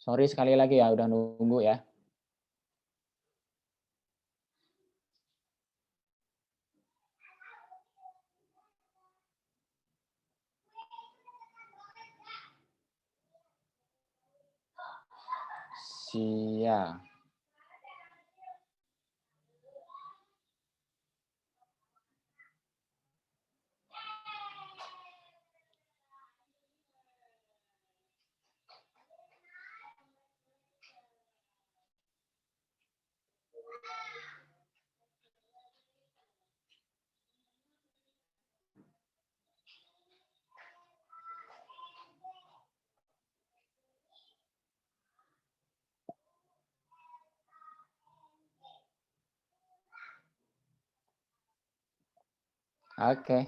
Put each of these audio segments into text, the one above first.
Sorry sekali lagi ya udah nunggu ya. Siap. Oke.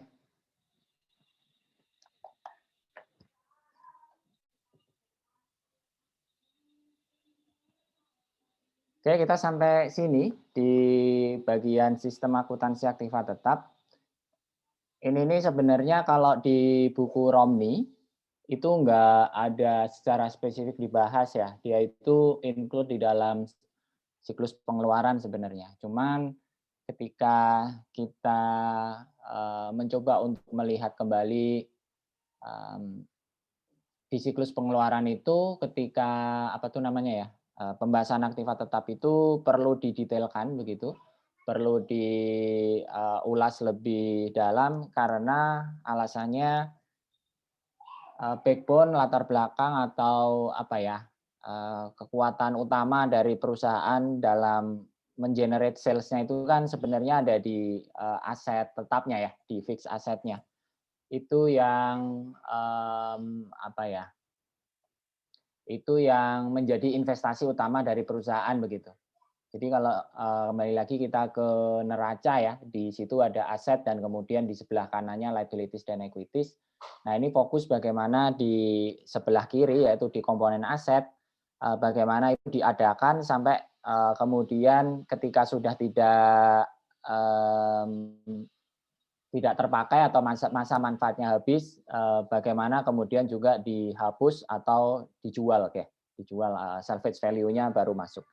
Oke, kita sampai sini di bagian sistem akuntansi aktiva tetap. Ini sebenarnya kalau di buku Romni itu nggak ada secara spesifik dibahas ya. Dia itu include di dalam siklus pengeluaran sebenarnya. Cuman ketika kita mencoba untuk melihat kembali di siklus pengeluaran itu ketika apa tuh namanya ya, pembahasan aktiva tetap itu perlu didetailkan begitu, perlu diulas lebih dalam karena alasannya backbone latar belakang atau apa ya, kekuatan utama dari perusahaan dalam mengenerate sales-nya itu kan sebenarnya ada di aset tetapnya ya, di fixed assetnya. Itu yang apa ya, itu yang menjadi investasi utama dari perusahaan begitu. Jadi kalau kembali lagi kita ke neraca ya, di situ ada aset dan kemudian di sebelah kanannya liabilities dan equities. Nah ini fokus bagaimana di sebelah kiri yaitu di komponen aset, bagaimana itu diadakan sampai kemudian ketika sudah tidak terpakai atau masa manfaatnya habis, bagaimana kemudian juga dihapus atau dijual, oke, dijual, salvage value-nya baru masuk.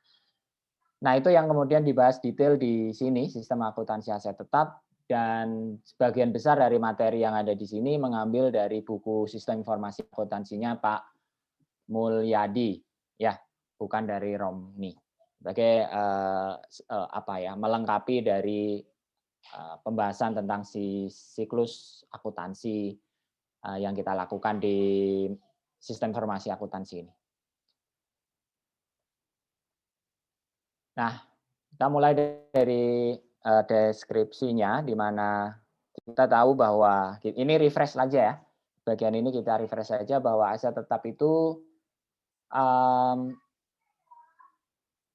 Nah, itu yang kemudian dibahas detail di sini, sistem akuntansi aset tetap, dan sebagian besar dari materi yang ada di sini mengambil dari buku sistem informasi akuntansinya Pak Mulyadi, ya, bukan dari Romni. Sebagai apa ya, melengkapi dari pembahasan tentang siklus akuntansi yang kita lakukan di sistem informasi akuntansi ini. Nah, kita mulai dari deskripsinya, di mana kita tahu bahwa ini refresh saja ya. Bagian ini kita refresh saja bahwa aset tetap itu um,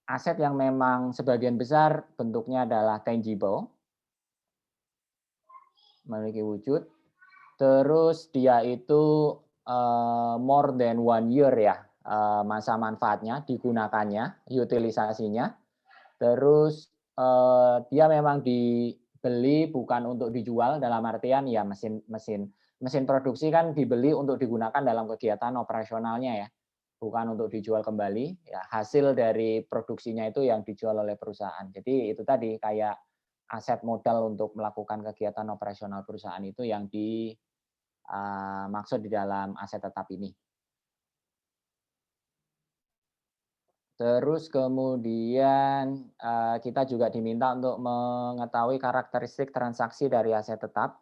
aset yang memang sebagian besar bentuknya adalah tangible, memiliki wujud. Terus dia itu more than 1 year ya, masa manfaatnya, digunakannya, utilisasinya. Terus dia memang dibeli bukan untuk dijual dalam artian ya mesin produksi kan dibeli untuk digunakan dalam kegiatan operasionalnya ya, bukan untuk dijual kembali. Ya, hasil dari produksinya itu yang dijual oleh perusahaan. Jadi itu tadi kayak aset modal untuk melakukan kegiatan operasional perusahaan itu yang dimaksud di dalam aset tetap ini. Terus kemudian kita juga diminta untuk mengetahui karakteristik transaksi dari aset tetap.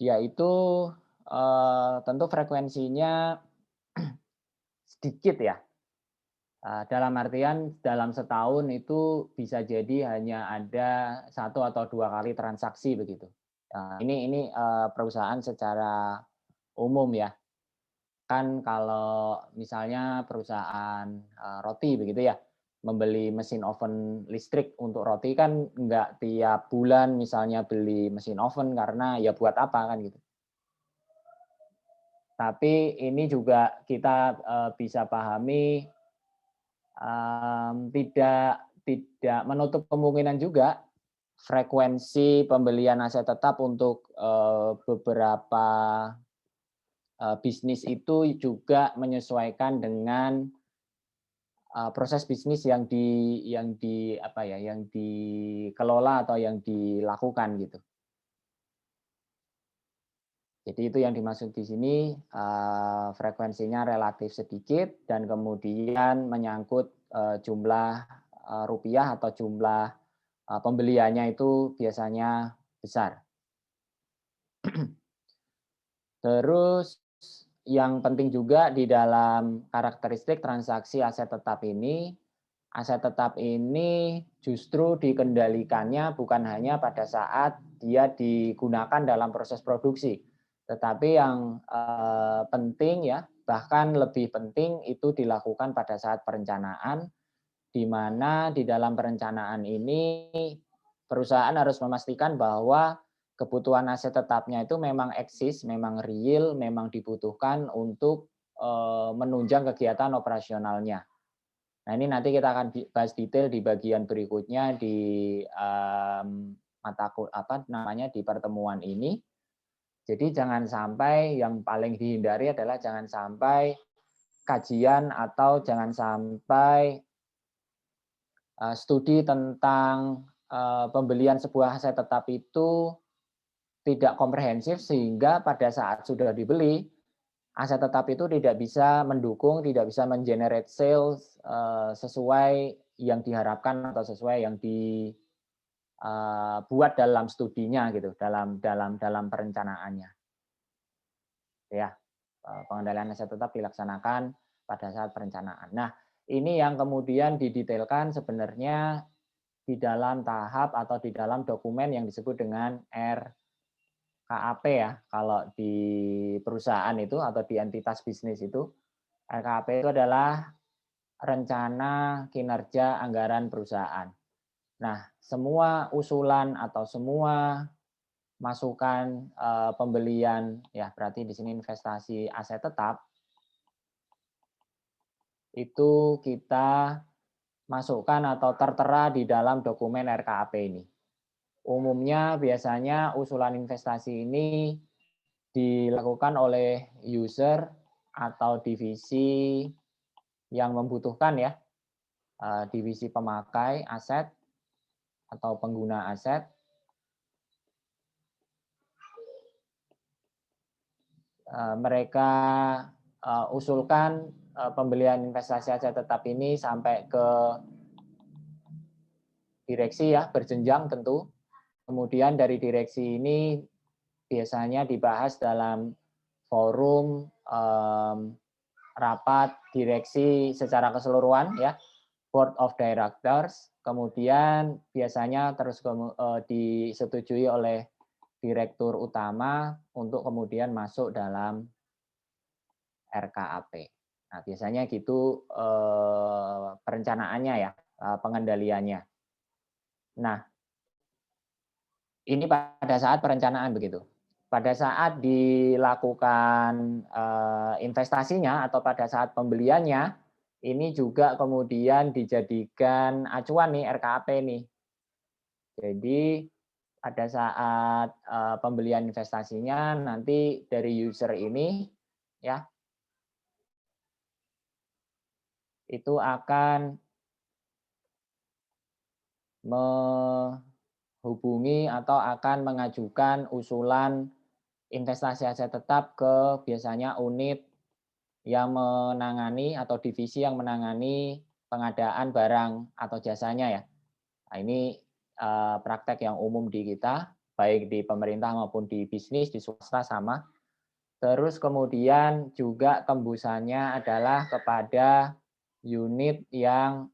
Dia itu tentu frekuensinya sedikit ya. Dalam artian dalam setahun itu bisa jadi hanya ada 1 atau 2 kali transaksi begitu. Ini perusahaan secara umum ya. Kan kalau misalnya perusahaan roti begitu ya, membeli mesin oven listrik untuk roti kan nggak tiap bulan misalnya beli mesin oven karena ya buat apa kan gitu. Tapi ini juga kita bisa pahami tidak menutup kemungkinan juga frekuensi pembelian aset tetap untuk beberapa bisnis itu juga menyesuaikan dengan proses bisnis yang dikelola atau yang dilakukan gitu. Jadi itu yang dimaksud di sini, frekuensinya relatif sedikit dan kemudian menyangkut jumlah rupiah atau jumlah pembeliannya itu biasanya besar. Terus yang penting juga di dalam karakteristik transaksi aset tetap ini justru dikendalikannya bukan hanya pada saat dia digunakan dalam proses produksi, tetapi yang penting ya, bahkan lebih penting itu dilakukan pada saat perencanaan, di mana di dalam perencanaan ini perusahaan harus memastikan bahwa kebutuhan aset tetapnya itu memang eksis, memang real, memang dibutuhkan untuk menunjang kegiatan operasionalnya. Nah, ini nanti kita akan bahas detail di bagian berikutnya di di pertemuan ini. Jadi jangan sampai, yang paling dihindari adalah jangan sampai kajian atau jangan sampai studi tentang pembelian sebuah aset tetap itu tidak komprehensif sehingga pada saat sudah dibeli aset tetap itu tidak bisa mendukung, tidak bisa mengenerate sales sesuai yang diharapkan atau sesuai yang dibuat dalam studinya gitu, dalam perencanaannya. Ya, pengendalian aset tetap dilaksanakan pada saat perencanaan. Nah, ini yang kemudian didetailkan sebenarnya di dalam tahap atau di dalam dokumen yang disebut dengan RKAP ya. Kalau di perusahaan itu atau di entitas bisnis itu, RKAP itu adalah rencana kinerja anggaran perusahaan. Nah, semua usulan atau semua masukan pembelian, ya berarti di sini investasi aset tetap, itu kita masukkan atau tertera di dalam dokumen RKAP ini. Umumnya biasanya usulan investasi ini dilakukan oleh user atau divisi yang membutuhkan ya, divisi pemakai aset atau pengguna aset. Mereka usulkan pembelian investasi aset tetap ini sampai ke direksi ya, berjenjang tentu. Kemudian dari direksi ini biasanya dibahas dalam forum rapat direksi secara keseluruhan ya, board of directors. Kemudian biasanya terus disetujui oleh direktur utama untuk kemudian masuk dalam RKAP. Nah, biasanya gitu perencanaannya ya, pengendaliannya. Nah, ini pada saat perencanaan begitu. Pada saat dilakukan investasinya atau pada saat pembeliannya, ini juga kemudian dijadikan acuan nih RKAP nih. Jadi pada saat pembelian investasinya nanti dari user ini ya itu akan menghubungi atau akan mengajukan usulan investasi aset tetap ke biasanya unit yang menangani atau divisi yang menangani pengadaan barang atau jasanya ya. Nah, ini praktek yang umum di kita, baik di pemerintah maupun di bisnis, di swasta sama. Terus kemudian juga tembusannya adalah kepada unit yang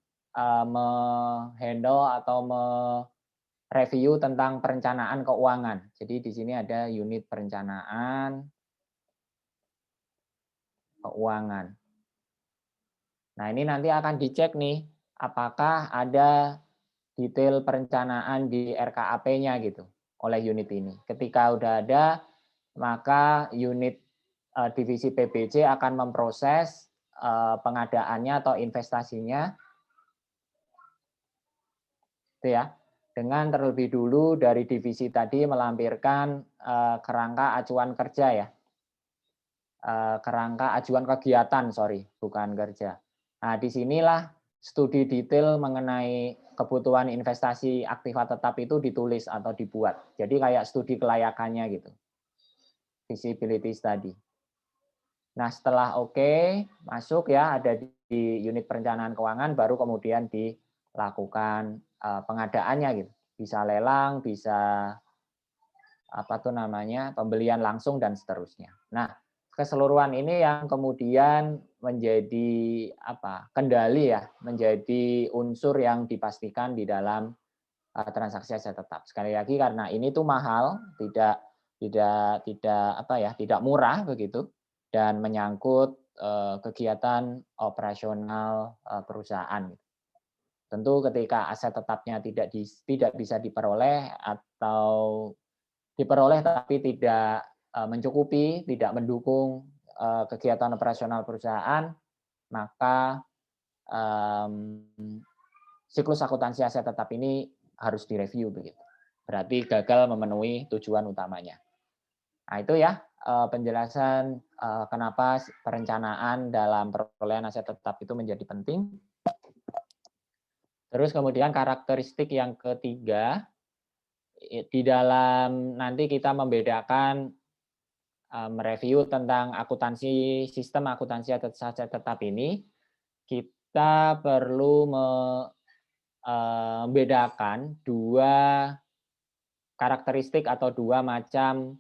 menghandle atau mereview tentang perencanaan keuangan. Jadi di sini ada unit perencanaan keuangan. Nah, ini nanti akan dicek nih, apakah ada detail perencanaan di RKAP-nya gitu oleh unit ini. Ketika udah ada, maka unit divisi PBJ akan memproses pengadaannya atau investasinya itu ya, dengan terlebih dulu dari divisi tadi melampirkan kerangka acuan kerja ya. kerangka ajuan kegiatan, bukan kerja. Nah, disinilah studi detail mengenai kebutuhan investasi aktiva tetap itu ditulis atau dibuat. Jadi kayak studi kelayakannya gitu, feasibility study. Nah, setelah oke, masuk ya, ada di unit perencanaan keuangan, baru kemudian dilakukan pengadaannya gitu. Bisa lelang, bisa pembelian langsung dan seterusnya. Nah, keseluruhan ini yang kemudian menjadi kendali ya, menjadi unsur yang dipastikan di dalam transaksi aset tetap. Sekali lagi karena ini tuh mahal, tidak murah begitu, dan menyangkut kegiatan operasional perusahaan. Tentu ketika aset tetapnya tidak bisa diperoleh atau diperoleh tapi tidak mencukupi, tidak mendukung kegiatan operasional perusahaan, maka siklus akuntansi aset tetap ini harus direview begitu. Berarti gagal memenuhi tujuan utamanya. Nah, itu ya penjelasan kenapa perencanaan dalam perolehan aset tetap itu menjadi penting. Terus kemudian karakteristik yang ketiga, di dalam nanti kita membedakan mereview tentang akuntansi sistem akuntansi aset tetap ini, kita perlu membedakan dua karakteristik atau dua macam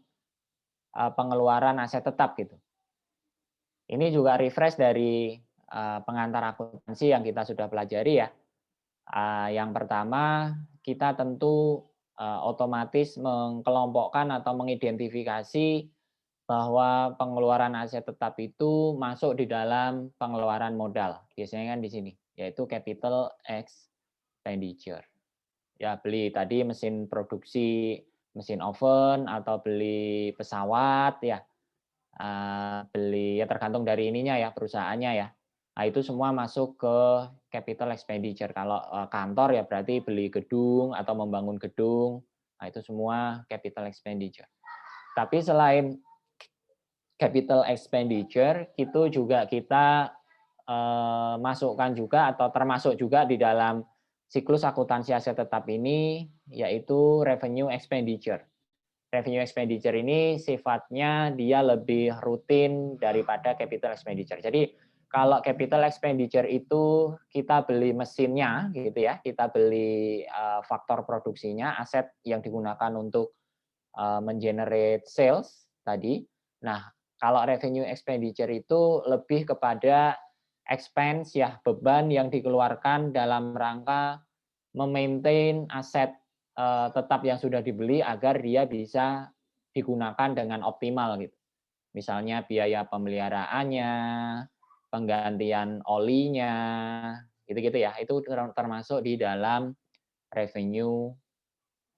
pengeluaran aset tetap gitu. Ini juga refresh dari pengantar akuntansi yang kita sudah pelajari ya. Yang pertama, kita tentu otomatis mengkelompokkan atau mengidentifikasi bahwa pengeluaran aset tetap itu masuk di dalam pengeluaran modal. Biasanya kan di sini, yaitu capital expenditure. Ya, beli tadi mesin produksi, mesin oven, atau beli pesawat, ya, beli ya tergantung dari ininya ya, perusahaannya ya. Nah, itu semua masuk ke capital expenditure. Kalau kantor ya berarti beli gedung atau membangun gedung. Nah, itu semua capital expenditure. Tapi selain capital expenditure, itu juga kita masukkan juga atau termasuk juga di dalam siklus akuntansi aset tetap ini, yaitu revenue expenditure. Revenue expenditure ini sifatnya dia lebih rutin daripada capital expenditure. Jadi kalau capital expenditure itu kita beli mesinnya gitu ya, kita beli faktor produksinya, aset yang digunakan untuk mengenerate sales tadi. Nah, kalau revenue expenditure itu lebih kepada expense ya, beban yang dikeluarkan dalam rangka memaintain aset tetap yang sudah dibeli agar dia bisa digunakan dengan optimal gitu. Misalnya biaya pemeliharaannya, penggantian olinya, gitu-gitu ya. Itu termasuk di dalam revenue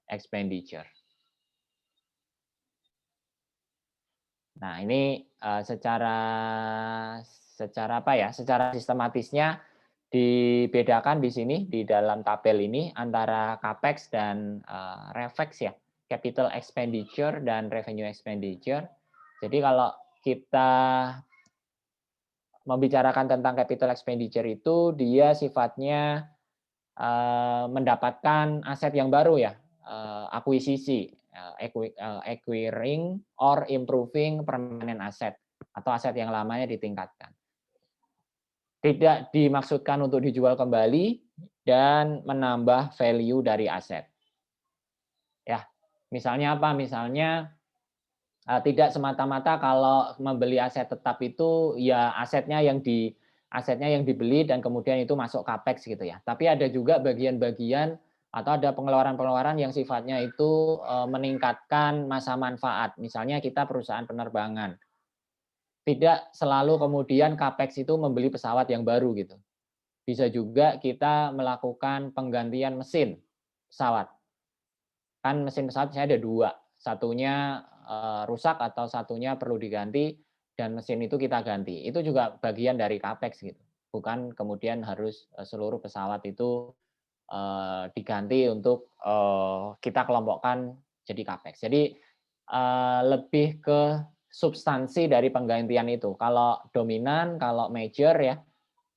expenditure. Nah, ini secara sistematisnya dibedakan di sini di dalam tabel ini antara capex dan revex ya, capital expenditure dan revenue expenditure. Jadi kalau kita membicarakan tentang capital expenditure itu dia sifatnya mendapatkan aset yang baru ya, akuisisi, acquiring or improving permanent asset atau aset yang lamanya ditingkatkan. Tidak dimaksudkan untuk dijual kembali dan menambah value dari aset. Ya, misalnya apa? Misalnya tidak semata-mata kalau membeli aset tetap itu ya asetnya yang dibeli dan kemudian itu masuk capex gitu ya. Tapi ada juga bagian-bagian atau ada pengeluaran-pengeluaran yang sifatnya itu meningkatkan masa manfaat. Misalnya kita perusahaan penerbangan. Tidak selalu kemudian capex itu membeli pesawat yang baru gitu. Bisa juga kita melakukan penggantian mesin pesawat. Kan mesin pesawat saya ada dua, satunya rusak atau satunya perlu diganti dan mesin itu kita ganti. Itu juga bagian dari capex gitu. Bukan kemudian harus seluruh pesawat itu diganti untuk kita kelompokkan jadi capex. Jadi lebih ke substansi dari penggantian itu. Kalau dominan, kalau major ya,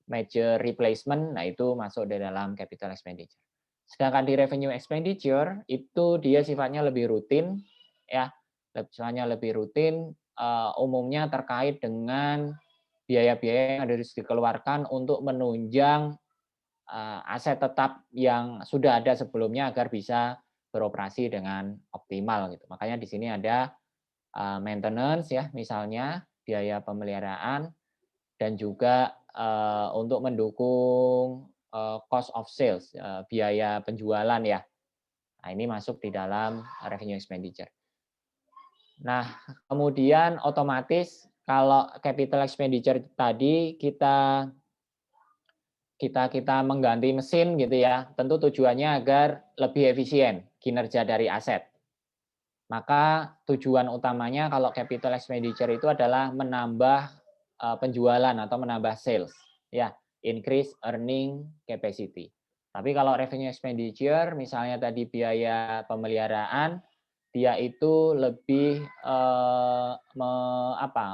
major replacement, nah itu masuk di dalam capital expenditure. Sedangkan di revenue expenditure itu dia sifatnya lebih rutin ya, sifatnya lebih rutin, umumnya terkait dengan biaya-biaya yang harus dikeluarkan untuk menunjang aset tetap yang sudah ada sebelumnya agar bisa beroperasi dengan optimal gitu. Makanya di sini ada maintenance ya, misalnya biaya pemeliharaan dan juga untuk mendukung cost of sales, biaya penjualan ya. Nah, ini masuk di dalam revenue expenditure. Nah, kemudian otomatis kalau capital expenditure tadi kita mengganti mesin gitu ya, tentu tujuannya agar lebih efisien kinerja dari aset. Maka tujuan utamanya kalau capital expenditure itu adalah menambah penjualan atau menambah sales, ya, increase earning capacity. Tapi kalau revenue expenditure, misalnya tadi biaya pemeliharaan, dia itu lebih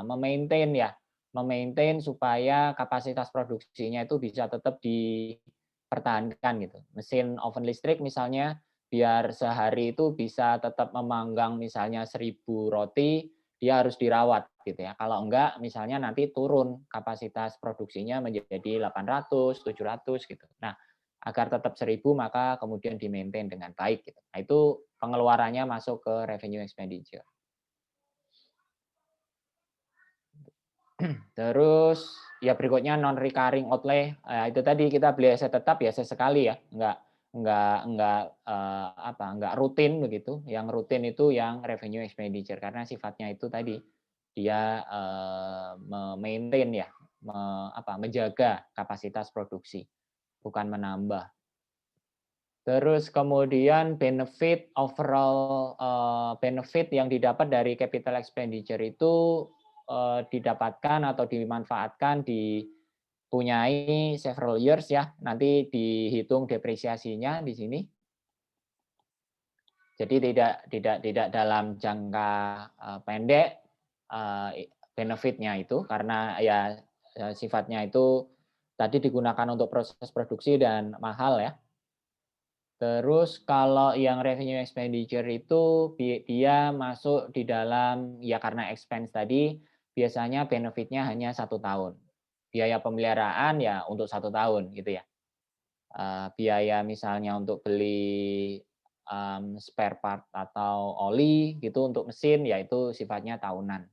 memaintain ya, memaintain supaya kapasitas produksinya itu bisa tetap dipertahankan gitu. Mesin oven listrik misalnya biar sehari itu bisa tetap memanggang misalnya 1.000 roti, dia harus dirawat gitu ya. Kalau enggak misalnya nanti turun kapasitas produksinya menjadi 800, 700 gitu. Nah, agar tetap 1.000 maka kemudian di-maintain dengan baik gitu. Nah, itu pengeluarannya masuk ke revenue expenditure. Terus ya berikutnya non recurring outlay, itu tadi kita beli aset tetap ya sesekali ya, enggak rutin begitu. Yang rutin itu yang revenue expenditure karena sifatnya itu tadi dia maintain ya, menjaga kapasitas produksi, bukan menambah. Terus kemudian benefit overall benefit yang didapat dari capital expenditure itu didapatkan atau dimanfaatkan dipunyai several years ya. Nanti dihitung depresiasinya di sini. Jadi tidak dalam jangka pendek benefitnya itu karena ya sifatnya itu tadi digunakan untuk proses produksi dan mahal ya. Terus kalau yang revenue expenditure itu dia masuk di dalam ya karena expense tadi biasanya benefitnya hanya 1 tahun. Biaya pemeliharaan ya untuk 1 tahun gitu ya. Biaya misalnya untuk beli spare part atau oli gitu untuk mesin ya itu sifatnya tahunan.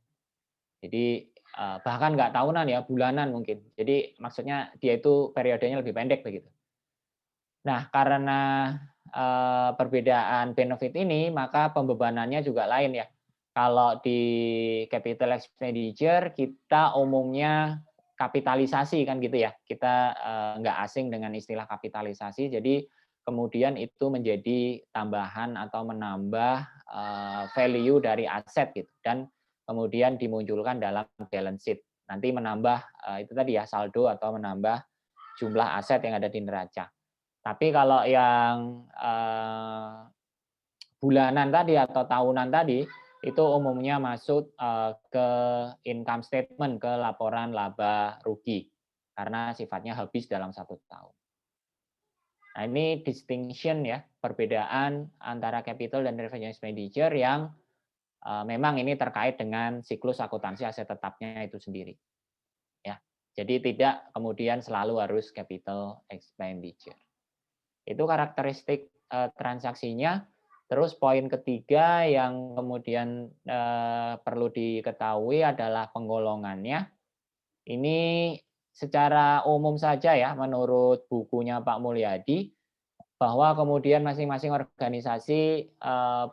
Jadi bahkan nggak tahunan ya bulanan mungkin. Jadi maksudnya dia itu periodenya lebih pendek begitu. Nah, karena perbedaan benefit ini, maka pembebanannya juga lain ya. Kalau di capital expenditure, kita umumnya kapitalisasi kan gitu ya. Kita nggak asing dengan istilah kapitalisasi, jadi kemudian itu menjadi tambahan atau menambah value dari aset gitu. Dan kemudian dimunculkan dalam balance sheet. Nanti menambah itu tadi ya saldo atau menambah jumlah aset yang ada di neraca. Tapi kalau yang bulanan tadi atau tahunan tadi, itu umumnya masuk ke income statement, ke laporan laba rugi, karena sifatnya habis dalam 1 tahun. Nah ini distinction ya, perbedaan antara capital dan revenue expenditure yang memang ini terkait dengan siklus akuntansi aset tetapnya itu sendiri. Ya, jadi tidak kemudian selalu harus capital expenditure. Itu karakteristik transaksinya. Terus poin ketiga yang kemudian perlu diketahui adalah penggolongannya. Ini secara umum saja ya menurut bukunya Pak Mulyadi bahwa kemudian masing-masing organisasi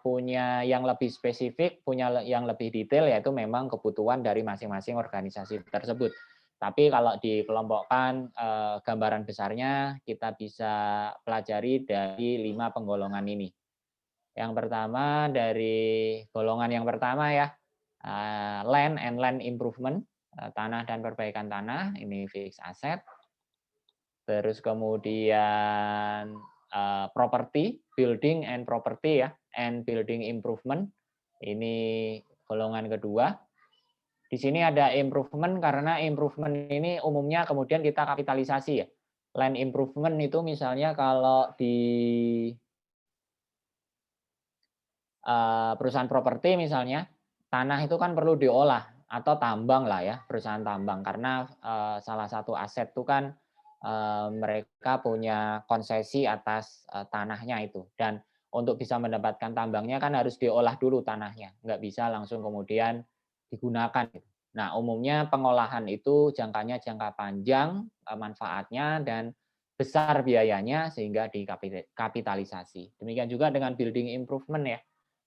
punya yang lebih spesifik, punya yang lebih detail yaitu memang kebutuhan dari masing-masing organisasi tersebut. Tapi kalau dikelompokkan gambaran besarnya kita bisa pelajari dari 5 penggolongan ini. Yang pertama dari golongan yang pertama ya, land and land improvement, tanah dan perbaikan tanah, ini fixed asset. Terus kemudian property, building and property ya, and building improvement, ini golongan kedua. Di sini ada improvement karena improvement ini umumnya kemudian kita kapitalisasi ya. Land improvement itu misalnya kalau di perusahaan properti misalnya, tanah itu kan perlu diolah atau tambang lah ya, perusahaan tambang karena salah satu aset itu kan mereka punya konsesi atas tanahnya itu, dan untuk bisa mendapatkan tambangnya kan harus diolah dulu tanahnya, nggak bisa langsung kemudian digunakan. Nah, umumnya pengolahan itu jangkanya jangka panjang manfaatnya dan besar biayanya sehingga dikapitalisasi. Demikian juga dengan building improvement ya.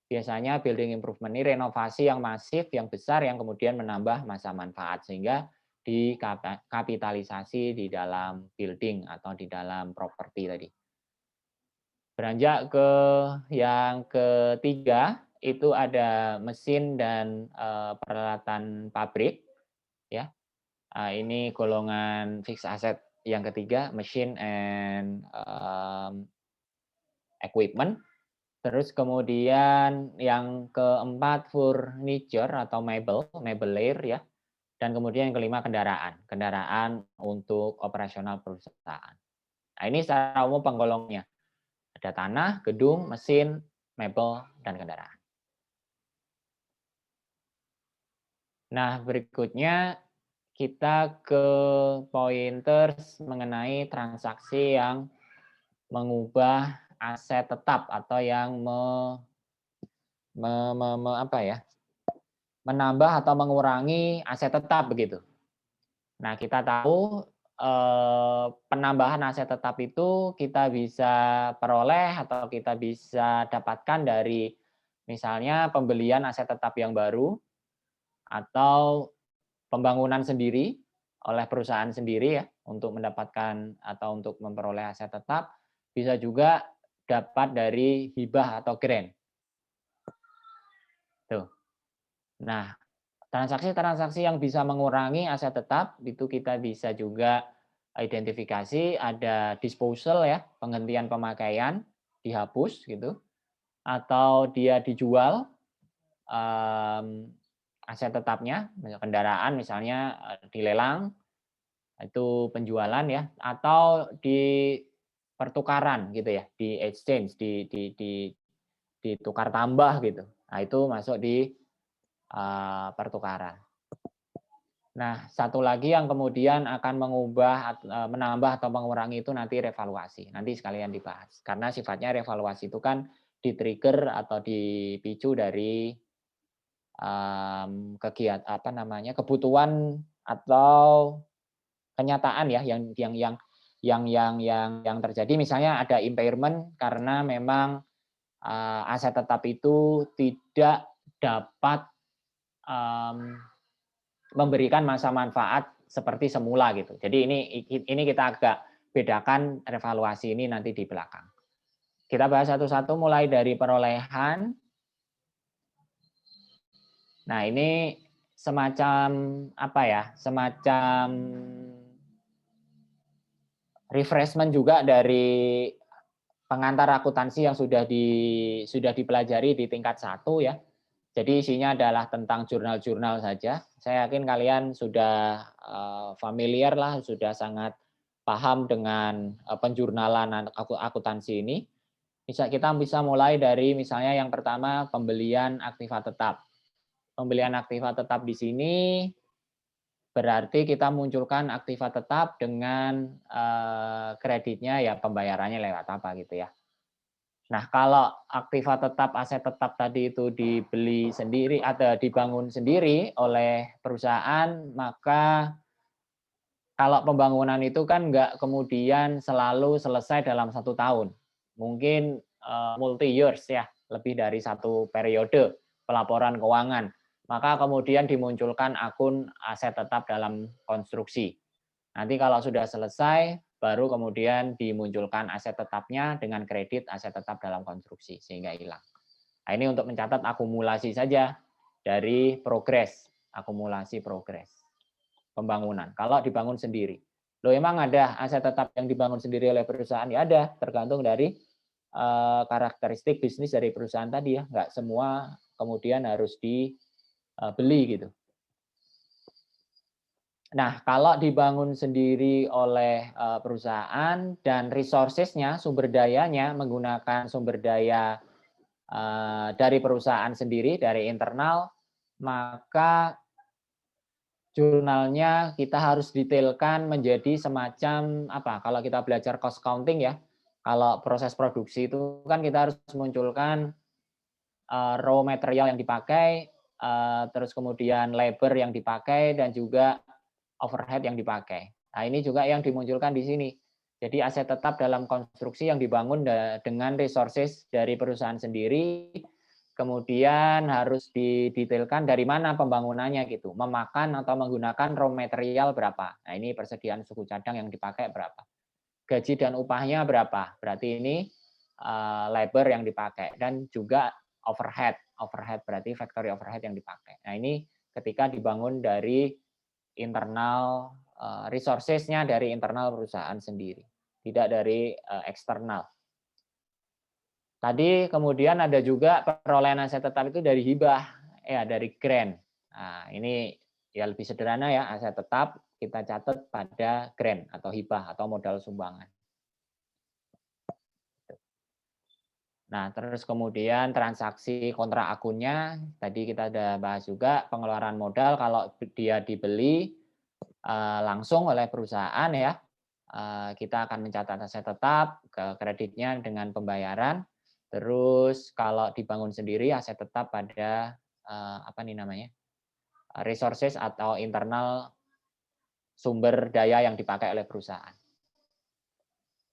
Biasanya building improvement ini renovasi yang masif, yang besar, yang kemudian menambah masa manfaat sehingga dikapitalisasi di dalam building atau di dalam properti tadi. Beranjak ke yang ketiga, itu ada mesin dan peralatan pabrik ya. Ini golongan fixed asset yang ketiga, machine and equipment. Terus kemudian yang keempat furniture atau mebelair ya. Dan kemudian yang kelima kendaraan untuk operasional perusahaan. Nah, ini secara umum penggolongnya. Ada tanah, gedung, mesin, mebel, dan kendaraan. Nah, berikutnya kita ke pointers mengenai transaksi yang mengubah aset tetap atau yang menambah atau mengurangi aset tetap begitu. Nah, kita tahu penambahan aset tetap itu kita bisa peroleh atau kita bisa dapatkan dari misalnya pembelian aset tetap yang baru atau pembangunan sendiri oleh perusahaan sendiri ya untuk mendapatkan atau untuk memperoleh aset tetap, bisa juga dapat dari hibah atau grant. Tuh. Nah, transaksi-transaksi yang bisa mengurangi aset tetap itu kita bisa juga identifikasi, ada disposal ya, penghentian pemakaian, dihapus gitu, atau dia dijual aset tetapnya, kendaraan misalnya dilelang, itu penjualan ya, atau di pertukaran gitu ya, di exchange, ditukar tambah gitu. Nah, itu masuk di pertukaran. Nah, satu lagi yang kemudian akan mengubah, menambah atau mengurangi itu nanti revaluasi. Nanti sekalian dibahas. Karena sifatnya revaluasi itu kan di-trigger atau dipicu dari kebutuhan atau kenyataan ya yang terjadi. Misalnya ada impairment karena memang aset tetap itu tidak dapat memberikan masa manfaat seperti semula gitu. Jadi ini kita agak bedakan revaluasi ini nanti di belakang. Kita bahas satu-satu mulai dari perolehan. Nah, ini semacam apa ya? Semacam refreshment juga dari pengantar akuntansi yang sudah dipelajari di tingkat 1 ya. Jadi isinya adalah tentang jurnal-jurnal saja. Saya yakin kalian sudah familiar lah, sudah sangat paham dengan penjurnalan akuntansi ini. Kita bisa mulai dari misalnya yang pertama pembelian aktiva tetap. Pembelian aktiva tetap di sini berarti kita munculkan aktiva tetap dengan kreditnya ya pembayarannya lewat apa gitu ya. Nah, kalau aktiva tetap, aset tetap tadi itu dibeli sendiri atau dibangun sendiri oleh perusahaan, maka kalau pembangunan itu kan nggak kemudian selalu selesai dalam 1 tahun. Mungkin multi years ya, lebih dari 1 periode pelaporan keuangan. Maka kemudian dimunculkan akun aset tetap dalam konstruksi. Nanti kalau sudah selesai, baru kemudian dimunculkan aset tetapnya dengan kredit aset tetap dalam konstruksi, sehingga hilang. Nah, ini untuk mencatat akumulasi saja dari progres, akumulasi progres pembangunan. Kalau dibangun sendiri. Loh, emang ada aset tetap yang dibangun sendiri oleh perusahaan? Ya ada, tergantung dari karakteristik bisnis dari perusahaan tadi ya. Nggak semua kemudian harus dibeli gitu. Nah, kalau dibangun sendiri oleh perusahaan dan resources-nya, sumber dayanya menggunakan sumber daya dari perusahaan sendiri, dari internal, maka jurnalnya kita harus detailkan menjadi semacam apa, kalau kita belajar cost counting ya, kalau proses produksi itu kan kita harus munculkan raw material yang dipakai, terus kemudian labor yang dipakai, dan juga overhead yang dipakai. Nah, ini juga yang dimunculkan di sini. Jadi aset tetap dalam konstruksi yang dibangun dengan resources dari perusahaan sendiri, kemudian harus didetailkan dari mana pembangunannya gitu, memakan atau menggunakan raw material berapa. Nah, ini persediaan suku cadang yang dipakai berapa. Gaji dan upahnya berapa, berarti ini labor yang dipakai, dan juga overhead. Overhead berarti factory overhead yang dipakai. Nah, ini ketika dibangun dari internal, resources-nya dari internal perusahaan sendiri, tidak dari eksternal. Tadi kemudian ada juga perolehan aset tetap itu dari hibah, ya dari grant. Nah, ini ya lebih sederhana ya, aset tetap kita catat pada grant atau hibah atau modal sumbangan. Nah, terus kemudian transaksi kontrak akunnya, tadi kita sudah bahas juga pengeluaran modal kalau dia dibeli langsung oleh perusahaan ya, kita akan mencatat aset tetap ke kreditnya dengan pembayaran. Terus kalau dibangun sendiri aset tetap pada apa nih namanya, resources atau internal sumber daya yang dipakai oleh perusahaan.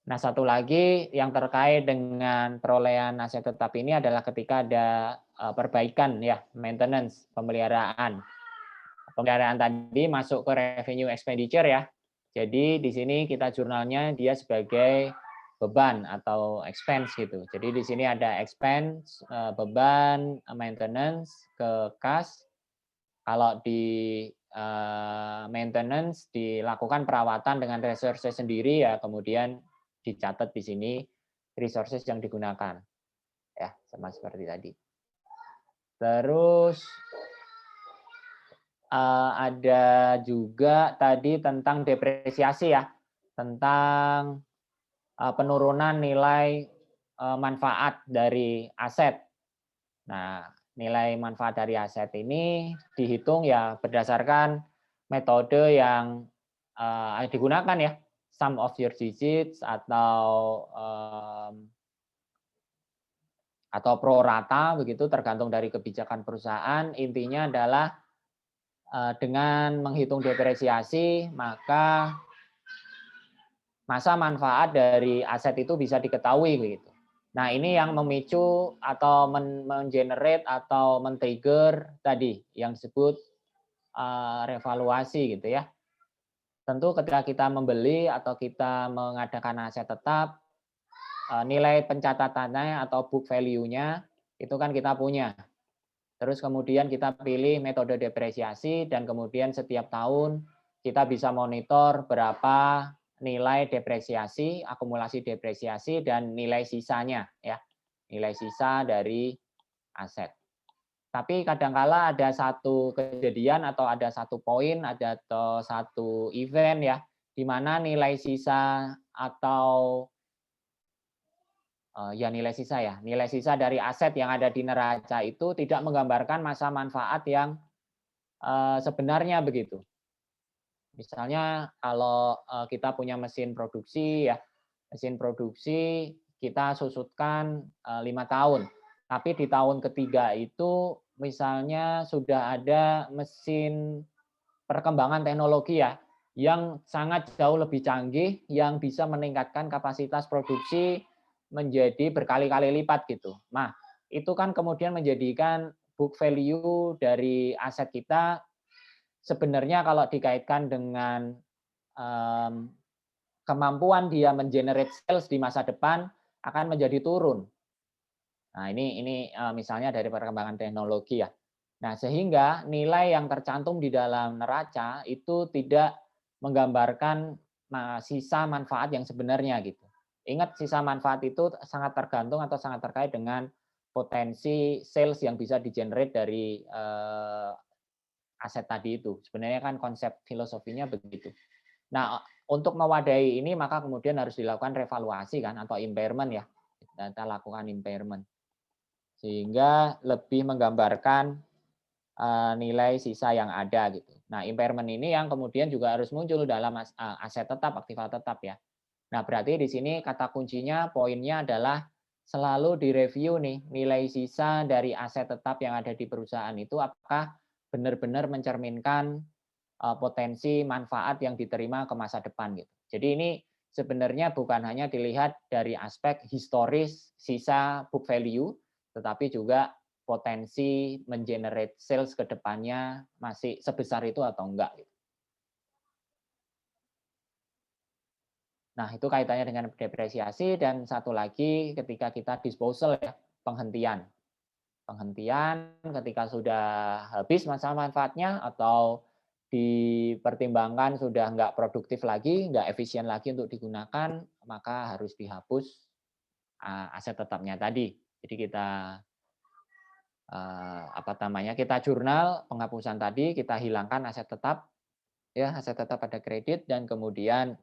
Nah, satu lagi yang terkait dengan perolehan aset tetap ini adalah ketika ada perbaikan ya, maintenance, pemeliharaan. Pemeliharaan tadi masuk ke revenue expenditure ya. Jadi di sini kita jurnalnya dia sebagai beban atau expense gitu. Jadi di sini ada expense, beban, maintenance ke kas. Kalau di maintenance dilakukan perawatan dengan resources sendiri ya, kemudian dicatat di sini resources yang digunakan. Ya, sama seperti tadi. Terus ada juga tadi tentang depresiasi ya, tentang penurunan nilai manfaat dari aset. Nah, nilai manfaat dari aset ini dihitung ya berdasarkan metode yang digunakan ya, sum of your digits atau pro rata begitu, tergantung dari kebijakan perusahaan. Intinya adalah dengan menghitung depresiasi, maka masa manfaat dari aset itu bisa diketahui begitu. Nah, ini yang memicu atau men-generate atau men-trigger tadi yang disebut revaluasi gitu ya. Tentu ketika kita membeli atau kita mengadakan aset tetap, nilai pencatatannya atau book value-nya itu kan kita punya. Terus kemudian kita pilih metode depresiasi dan kemudian setiap tahun kita bisa monitor berapa nilai depresiasi, akumulasi depresiasi dan nilai sisanya ya. Nilai sisa dari aset. Tapi kadangkala ada satu kejadian atau ada satu poin, ada atau satu event ya, di mana nilai sisa atau ya nilai sisa ya, nilai sisa dari aset yang ada di neraca itu tidak menggambarkan masa manfaat yang sebenarnya begitu. Misalnya kalau kita punya mesin produksi ya, mesin produksi kita susutkan 5 tahun, tapi di tahun ketiga itu misalnya sudah ada mesin perkembangan teknologi ya, yang sangat jauh lebih canggih, yang bisa meningkatkan kapasitas produksi menjadi berkali-kali lipat gitu. Nah, itu kan kemudian menjadikan book value dari aset kita sebenarnya kalau dikaitkan dengan kemampuan dia mengenerate sales di masa depan akan menjadi turun. Nah, ini misalnya dari perkembangan teknologi ya. Nah, sehingga nilai yang tercantum di dalam neraca itu tidak menggambarkan sisa manfaat yang sebenarnya gitu. Ingat, sisa manfaat itu sangat tergantung atau sangat terkait dengan potensi sales yang bisa di-generate dari aset tadi itu. Sebenarnya kan konsep filosofinya begitu. Nah, untuk mewadahi ini maka kemudian harus dilakukan revaluasi kan atau impairment ya. Kita lakukan impairment. Sehingga lebih menggambarkan nilai sisa yang ada gitu. Nah, impairment ini yang kemudian juga harus muncul dalam aset tetap, aktiva tetap ya. Nah, berarti di sini kata kuncinya, poinnya adalah selalu direview nih nilai sisa dari aset tetap yang ada di perusahaan itu apakah benar-benar mencerminkan potensi manfaat yang diterima ke masa depan gitu. Jadi ini sebenarnya bukan hanya dilihat dari aspek historis sisa book value, tetapi juga potensi mengenerate sales ke depannya masih sebesar itu atau enggak. Gitu. Nah, itu kaitannya dengan depresiasi dan satu lagi ketika kita disposal ya, penghentian. Penghentian ketika sudah habis masa manfaatnya atau dipertimbangkan sudah nggak produktif lagi, nggak efisien lagi untuk digunakan, maka harus dihapus aset tetapnya tadi. Jadi kita kita jurnal penghapusan tadi, kita hilangkan aset tetap, ya aset tetap pada kredit dan kemudian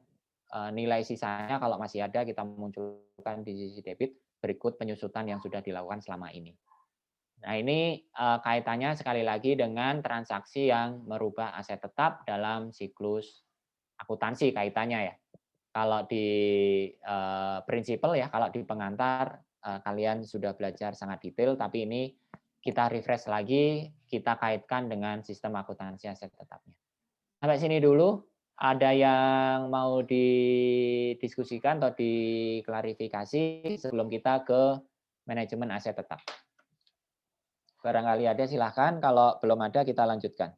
nilai sisanya kalau masih ada kita munculkan di sisi debit berikut penyusutan yang sudah dilakukan selama ini. Nah ini kaitannya sekali lagi dengan transaksi yang merubah aset tetap dalam siklus akuntansi kaitannya ya. Kalau di prinsipal ya, kalau di pengantar kalian sudah belajar sangat detail, tapi ini kita refresh lagi, kita kaitkan dengan sistem akuntansi aset tetapnya. Sampai sini dulu. Ada yang mau didiskusikan atau diklarifikasi sebelum kita ke manajemen aset tetap? Barangkali ada silahkan, kalau belum ada kita lanjutkan.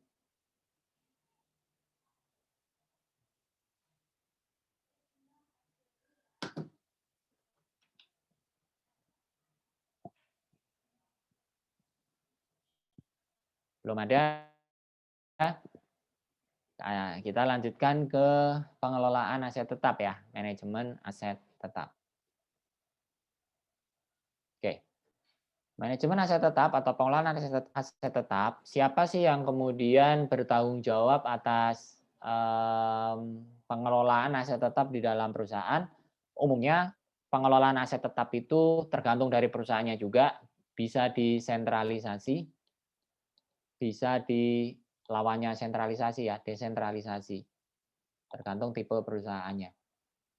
Belum ada? Nah, kita lanjutkan ke pengelolaan aset tetap ya, manajemen aset tetap. Oke. Manajemen aset tetap atau pengelolaan aset tetap, siapa sih yang kemudian bertanggung jawab atas pengelolaan aset tetap di dalam perusahaan? Umumnya pengelolaan aset tetap itu tergantung dari perusahaannya juga, bisa disentralisasi, bisa di lawannya sentralisasi ya, desentralisasi. Tergantung tipe perusahaannya.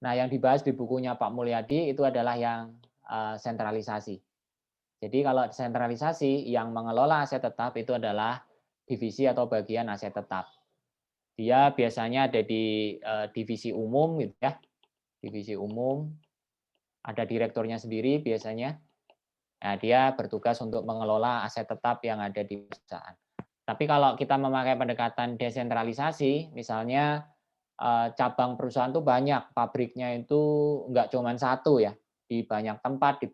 Nah, yang dibahas di bukunya Pak Mulyadi itu adalah yang sentralisasi. Jadi kalau sentralisasi yang mengelola aset tetap itu adalah divisi atau bagian aset tetap. Dia biasanya ada di divisi umum gitu ya. Divisi umum ada direkturnya sendiri biasanya. Nah, dia bertugas untuk mengelola aset tetap yang ada di perusahaan. Tapi kalau kita memakai pendekatan desentralisasi, misalnya cabang perusahaan itu banyak, pabriknya itu enggak cuma satu ya, di banyak tempat, di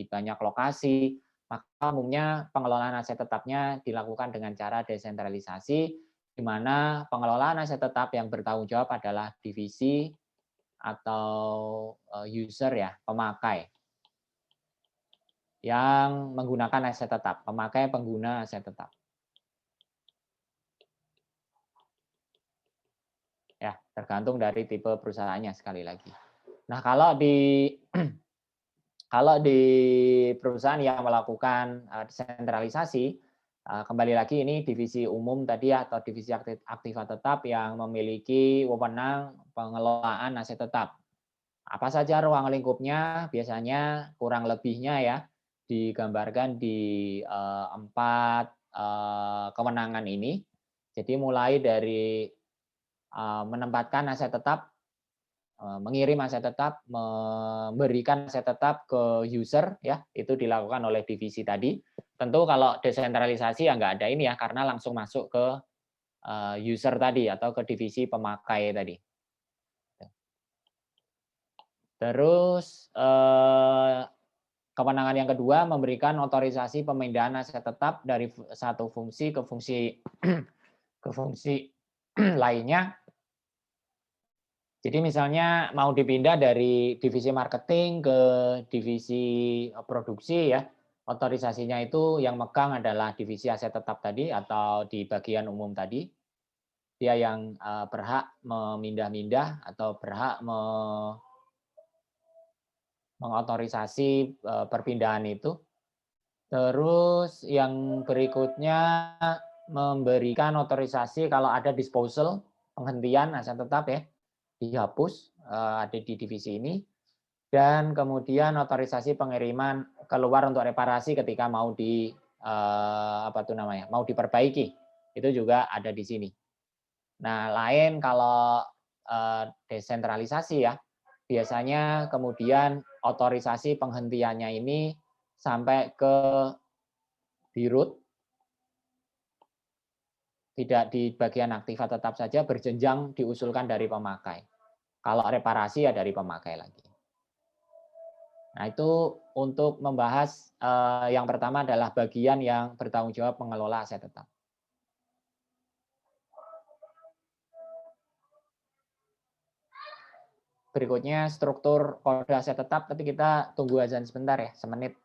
banyak lokasi, maka umumnya pengelolaan aset tetapnya dilakukan dengan cara desentralisasi, di mana pengelolaan aset tetap yang bertanggung jawab adalah divisi atau user ya, pemakai yang menggunakan aset tetap, pemakai pengguna aset tetap. Ya, tergantung dari tipe perusahaannya sekali lagi. Nah, kalau di perusahaan yang melakukan desentralisasi, kembali lagi ini divisi umum tadi atau divisi aktiva tetap yang memiliki wewenang pengelolaan aset tetap. Apa saja ruang lingkupnya? Biasanya kurang lebihnya ya digambarkan di 4 kewenangan ini. Jadi mulai dari menempatkan aset tetap, mengirim aset tetap, memberikan aset tetap ke user ya, itu dilakukan oleh divisi tadi. Tentu kalau desentralisasi ya nggak ada ini ya, karena langsung masuk ke user tadi atau ke divisi pemakai tadi. Terus kewenangan yang kedua memberikan otorisasi pemindahan aset tetap dari satu fungsi ke fungsi ke fungsi lainnya. Jadi misalnya mau dipindah dari divisi marketing ke divisi produksi ya, Otorisasinya itu yang megang adalah divisi aset tetap tadi atau di bagian umum tadi. Dia yang berhak memindah-mindah atau berhak mengotorisasi perpindahan itu. Terus yang berikutnya memberikan otorisasi kalau ada disposal, penghentian aset tetap ya, dihapus, ada di divisi ini. Dan kemudian otorisasi pengiriman keluar untuk reparasi ketika mau mau diperbaiki. Itu juga ada di sini. Nah, lain kalau desentralisasi ya, biasanya kemudian otorisasi penghentiannya ini sampai ke dirut, tidak di bagian aktiva tetap saja, berjenjang diusulkan dari pemakai. Kalau reparasi ya dari pemakai lagi. Nah, itu untuk membahas yang pertama adalah bagian yang bertanggung jawab mengelola aset tetap. Berikutnya struktur kode aset tetap, tapi kita tunggu azan sebentar ya, semenit.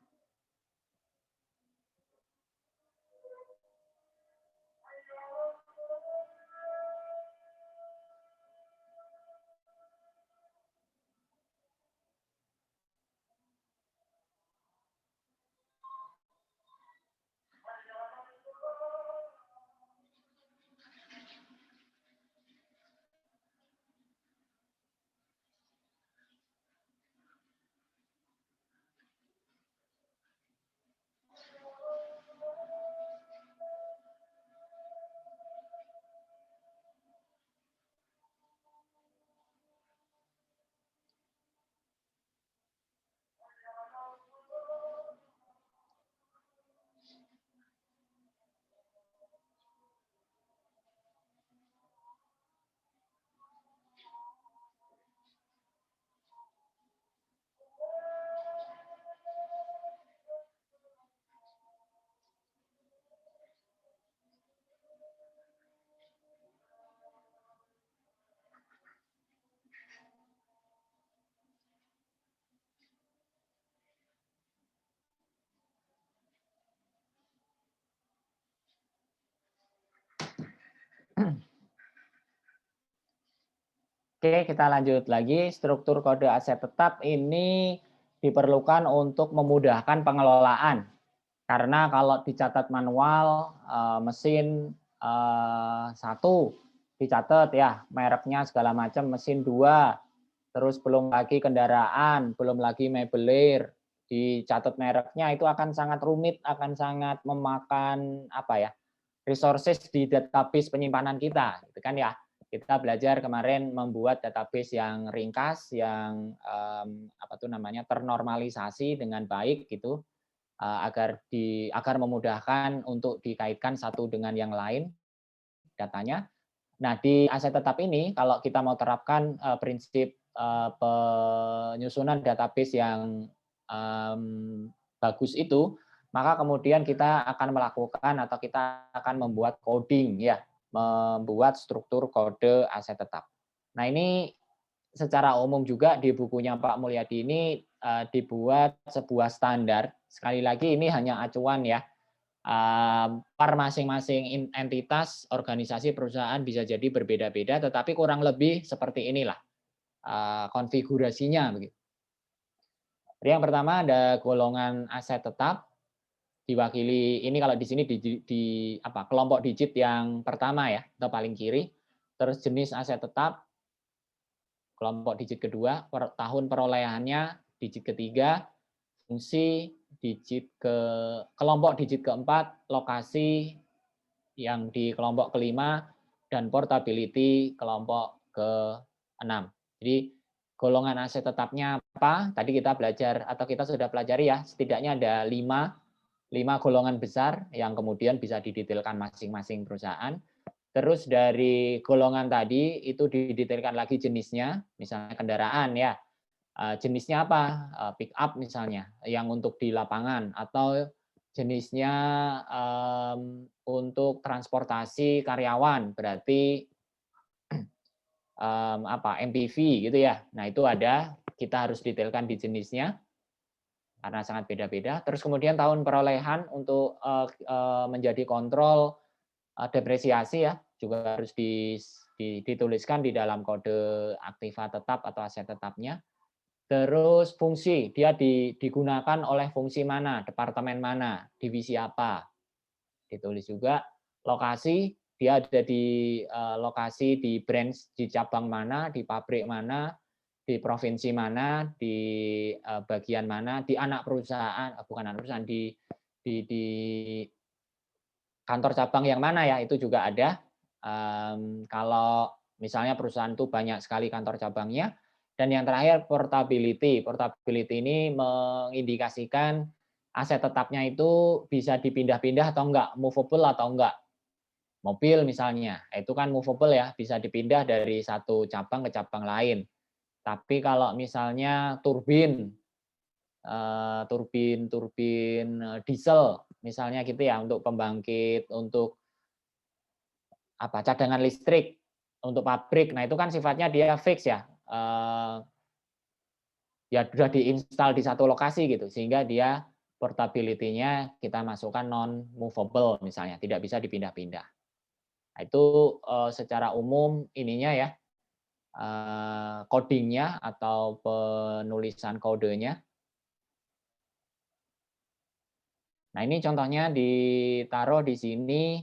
Oke, kita lanjut lagi. Struktur kode aset tetap ini diperlukan untuk memudahkan pengelolaan. Karena kalau dicatat manual, mesin satu dicatat ya, mereknya segala macam, mesin 2, terus belum lagi kendaraan, belum lagi mebelir, dicatat mereknya itu akan sangat rumit, akan sangat memakan resources di database penyimpanan kita, gitu kan ya. Kita belajar kemarin membuat database yang ringkas, yang ternormalisasi dengan baik gitu, agar memudahkan untuk dikaitkan satu dengan yang lain datanya. Nah, di aset tetap ini kalau kita mau terapkan prinsip penyusunan database yang bagus itu, maka kemudian kita akan melakukan atau kita akan membuat coding ya, membuat struktur kode aset tetap. Nah, ini secara umum juga di bukunya Pak Mulyadi ini dibuat sebuah standar. Sekali lagi ini hanya acuan ya. Per masing-masing entitas, organisasi, perusahaan bisa jadi berbeda-beda, tetapi kurang lebih seperti inilah konfigurasinya. Begitu. Yang pertama ada golongan aset tetap, diwakili ini kalau di sini di kelompok digit yang pertama ya, atau paling kiri. Terus jenis aset tetap, kelompok digit kedua, tahun perolehannya digit ketiga, fungsi kelompok digit keempat, lokasi yang di kelompok kelima, dan portability kelompok ke-6. Jadi golongan aset tetapnya apa? Tadi kita belajar atau kita sudah pelajari ya, setidaknya ada 5 golongan besar yang kemudian bisa didetailkan masing-masing perusahaan. Terus dari golongan tadi itu didetailkan lagi jenisnya, misalnya kendaraan ya. Jenisnya apa? Pick up misalnya, yang untuk di lapangan, atau jenisnya untuk transportasi karyawan, berarti MPV gitu ya. Nah, itu ada, kita harus detailkan di jenisnya. karena sangat beda-beda. Terus kemudian tahun perolehan untuk menjadi kontrol depresiasi ya, juga harus dituliskan di dalam kode aktiva tetap atau aset tetapnya. Terus fungsi, dia digunakan oleh fungsi mana, departemen mana, divisi apa. Ditulis juga lokasi, dia ada di lokasi di branch, di cabang mana, di pabrik mana, di provinsi mana, di bagian mana, di anak perusahaan, bukan anak perusahaan, di kantor cabang yang mana ya, itu juga ada. Kalau misalnya perusahaan itu banyak sekali kantor cabangnya. Dan yang terakhir portability. Portability ini mengindikasikan aset tetapnya itu bisa dipindah-pindah atau enggak, movable atau enggak. Mobil misalnya, itu kan movable ya, bisa dipindah dari satu cabang ke cabang lain. Tapi kalau misalnya turbin diesel misalnya gitu ya, untuk pembangkit, untuk cadangan listrik untuk pabrik. Nah, itu kan sifatnya dia fix ya. Ya sudah diinstal di satu lokasi gitu, sehingga dia portability-nya kita masukkan non movable misalnya, tidak bisa dipindah-pindah. Nah, itu secara umum ininya ya, codingnya atau penulisan kodenya. Nah, ini contohnya ditaruh di sini.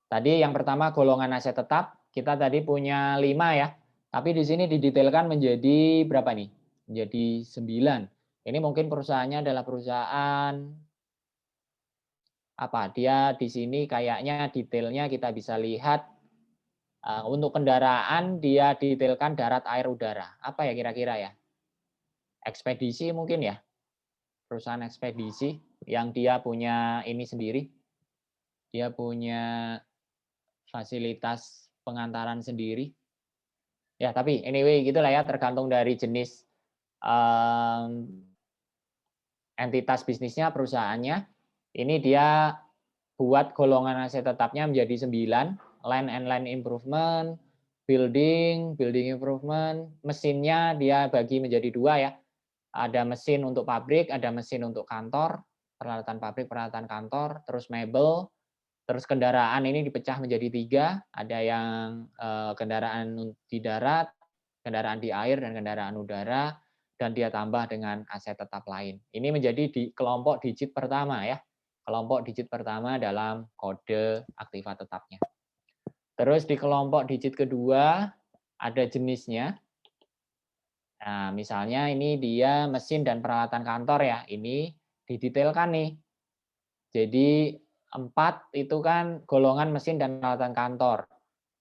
Tadi yang pertama golongan aset tetap, kita tadi punya 5 ya. Tapi di sini didetailkan menjadi berapa nih? Menjadi 9. Ini mungkin perusahaannya adalah perusahaan dia di sini kayaknya detailnya kita bisa lihat untuk kendaraan dia detailkan darat, air, udara. Apa ya kira-kira ya? Ekspedisi mungkin ya? Perusahaan ekspedisi yang dia punya ini sendiri. Dia punya fasilitas pengantaran sendiri. Ya, tapi anyway gitulah ya, tergantung dari jenis entitas bisnisnya, perusahaannya. Ini dia buat golongan aset tetapnya menjadi 9, land and land improvement, building improvement, mesinnya dia bagi menjadi 2 ya. Ada mesin untuk pabrik, ada mesin untuk kantor, peralatan pabrik, peralatan kantor, terus mebel, terus kendaraan ini dipecah menjadi 3, ada yang kendaraan di darat, kendaraan di air, dan kendaraan udara, dan dia tambah dengan aset tetap lain. Ini menjadi di kelompok digit pertama ya, kelompok digit pertama dalam kode aktiva tetapnya. Terus di kelompok digit kedua ada jenisnya. Nah, misalnya ini dia mesin dan peralatan kantor ya, ini didetailkan nih. Jadi 4 itu kan golongan mesin dan peralatan kantor.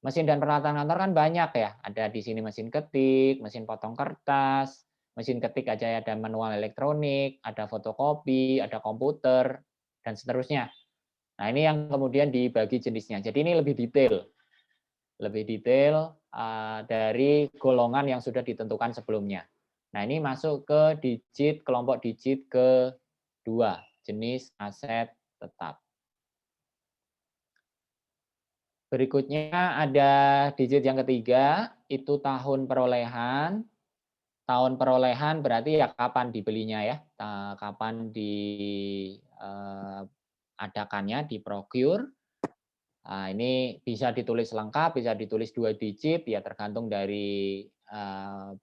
Mesin dan peralatan kantor kan banyak ya, ada di sini mesin ketik, mesin potong kertas, mesin ketik aja ada manual elektronik, ada fotokopi, ada komputer, dan seterusnya. Nah, ini yang kemudian dibagi jenisnya. Jadi ini lebih detail dari golongan yang sudah ditentukan sebelumnya. Nah, ini masuk ke kelompok digit kedua, jenis aset tetap. Berikutnya ada digit yang ketiga, itu tahun perolehan. Tahun perolehan berarti ya kapan dibelinya ya, kapan diadakannya, diprocure. Nah, ini bisa ditulis lengkap, bisa ditulis 2 digit, ya tergantung dari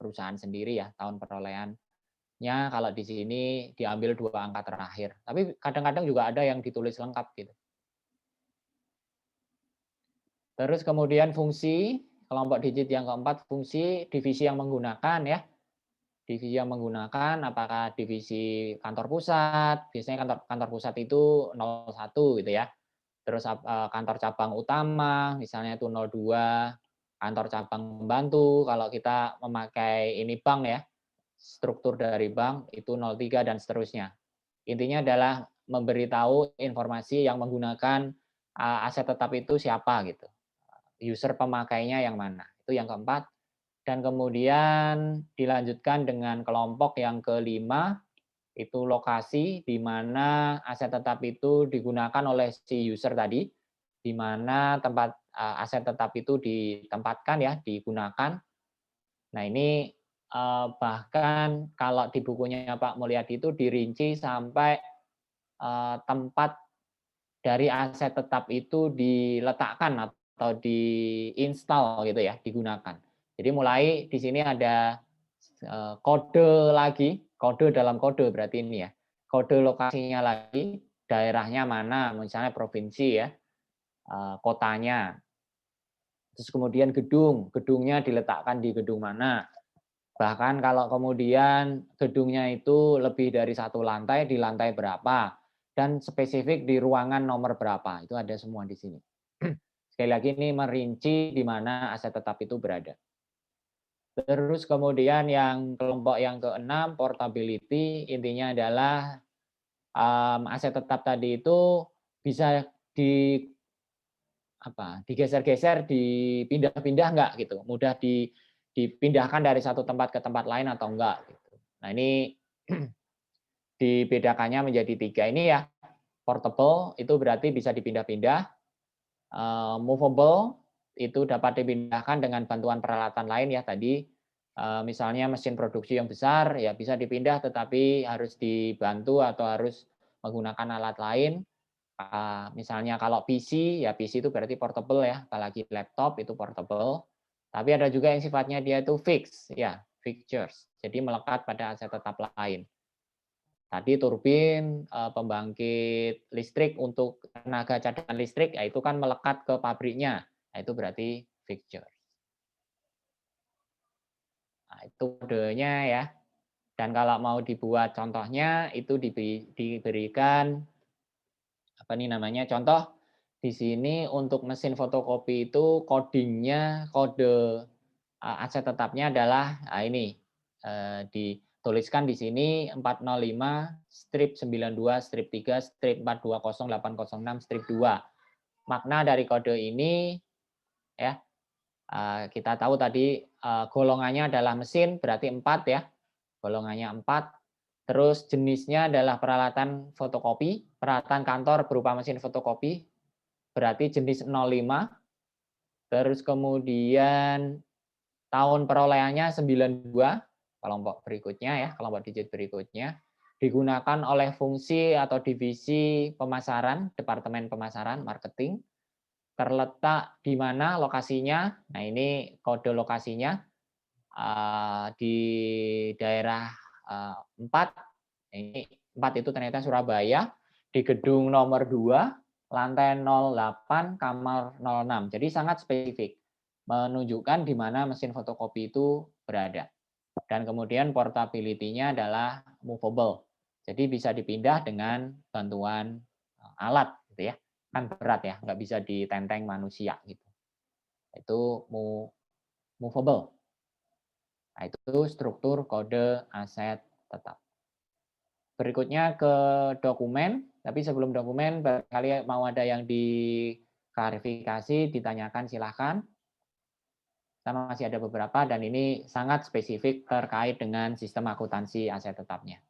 perusahaan sendiri ya, tahun perolehannya. Kalau di sini diambil 2 angka terakhir. Tapi kadang-kadang juga ada yang ditulis lengkap gitu. Terus kemudian fungsi, kelompok digit yang keempat, fungsi divisi yang menggunakan ya. Divisi yang menggunakan, apakah divisi kantor pusat, biasanya kantor pusat itu 01 gitu ya. Terus kantor cabang utama, misalnya itu 02, kantor cabang pembantu, kalau kita memakai ini bank ya, struktur dari bank itu 03 dan seterusnya. Intinya adalah memberitahu informasi yang menggunakan aset tetap itu siapa gitu. User pemakainya yang mana. Itu yang keempat. Dan kemudian dilanjutkan dengan kelompok yang kelima, itu lokasi di mana aset tetap itu digunakan oleh si user tadi, di mana tempat aset tetap itu ditempatkan ya, digunakan. Nah, ini bahkan kalau di bukunya Pak Mulyadi itu dirinci sampai tempat dari aset tetap itu diletakkan atau diinstal gitu ya, digunakan. Jadi mulai di sini ada kode lagi, kode dalam kode berarti ini ya. Kode lokasinya lagi, daerahnya mana, misalnya provinsi ya, kotanya. Terus kemudian gedungnya diletakkan di gedung mana. Bahkan kalau kemudian gedungnya itu lebih dari satu lantai, di lantai berapa, dan spesifik di ruangan nomor berapa, itu ada semua di sini. Sekali lagi ini merinci di mana aset tetap itu berada. Terus kemudian yang kelompok yang keenam, portability, intinya adalah aset tetap tadi itu bisa digeser-geser, dipindah-pindah enggak gitu, mudah dipindahkan dari satu tempat ke tempat lain atau enggak gitu. Nah ini dibedakannya menjadi 3 ini ya. Portable itu berarti bisa dipindah-pindah, movable itu dapat dipindahkan dengan bantuan peralatan lain ya tadi, misalnya mesin produksi yang besar ya bisa dipindah tetapi harus dibantu atau harus menggunakan alat lain. Misalnya kalau PC, ya PC itu berarti portable ya, apalagi laptop itu portable. Tapi ada juga yang sifatnya dia itu fix, ya, fixtures. Jadi melekat pada aset tetap lain. Tadi turbin, pembangkit listrik untuk tenaga cadangan listrik, ya itu kan melekat ke pabriknya. Nah, itu berarti fixture. Nah, itu kodenya ya. Dan kalau mau dibuat contohnya, itu diberikan apa nih namanya, contoh di sini untuk mesin fotokopi itu codingnya, kode aset tetapnya adalah ini dituliskan di sini 405 strip 92 strip 3 strip 420806 strip 2. Makna dari kode ini ya kita tahu tadi golongannya adalah mesin berarti 4 ya. Golongannya 4. Terus jenisnya adalah peralatan fotokopi, peralatan kantor berupa mesin fotokopi, berarti jenis 05. Terus kemudian tahun perolehannya 92, kelompok berikutnya ya, kelompok digit berikutnya, digunakan oleh fungsi atau divisi pemasaran, departemen pemasaran, marketing, terletak di mana lokasinya, nah ini kode lokasinya, di daerah 4, ini 4 itu ternyata Surabaya, di gedung nomor 2, lantai 08, kamar 06. Jadi sangat spesifik, menunjukkan di mana mesin fotokopi itu berada. Dan kemudian portability-nya adalah movable. Jadi bisa dipindah dengan bantuan alat gitu ya. Kan berat ya, nggak bisa ditenteng manusia gitu. Itu movable. Nah, itu struktur kode aset tetap. Berikutnya ke dokumen, tapi sebelum dokumen barangkali mau ada yang diklarifikasi, ditanyakan silahkan. Sama masih ada beberapa dan ini sangat spesifik terkait dengan sistem akuntansi aset tetapnya.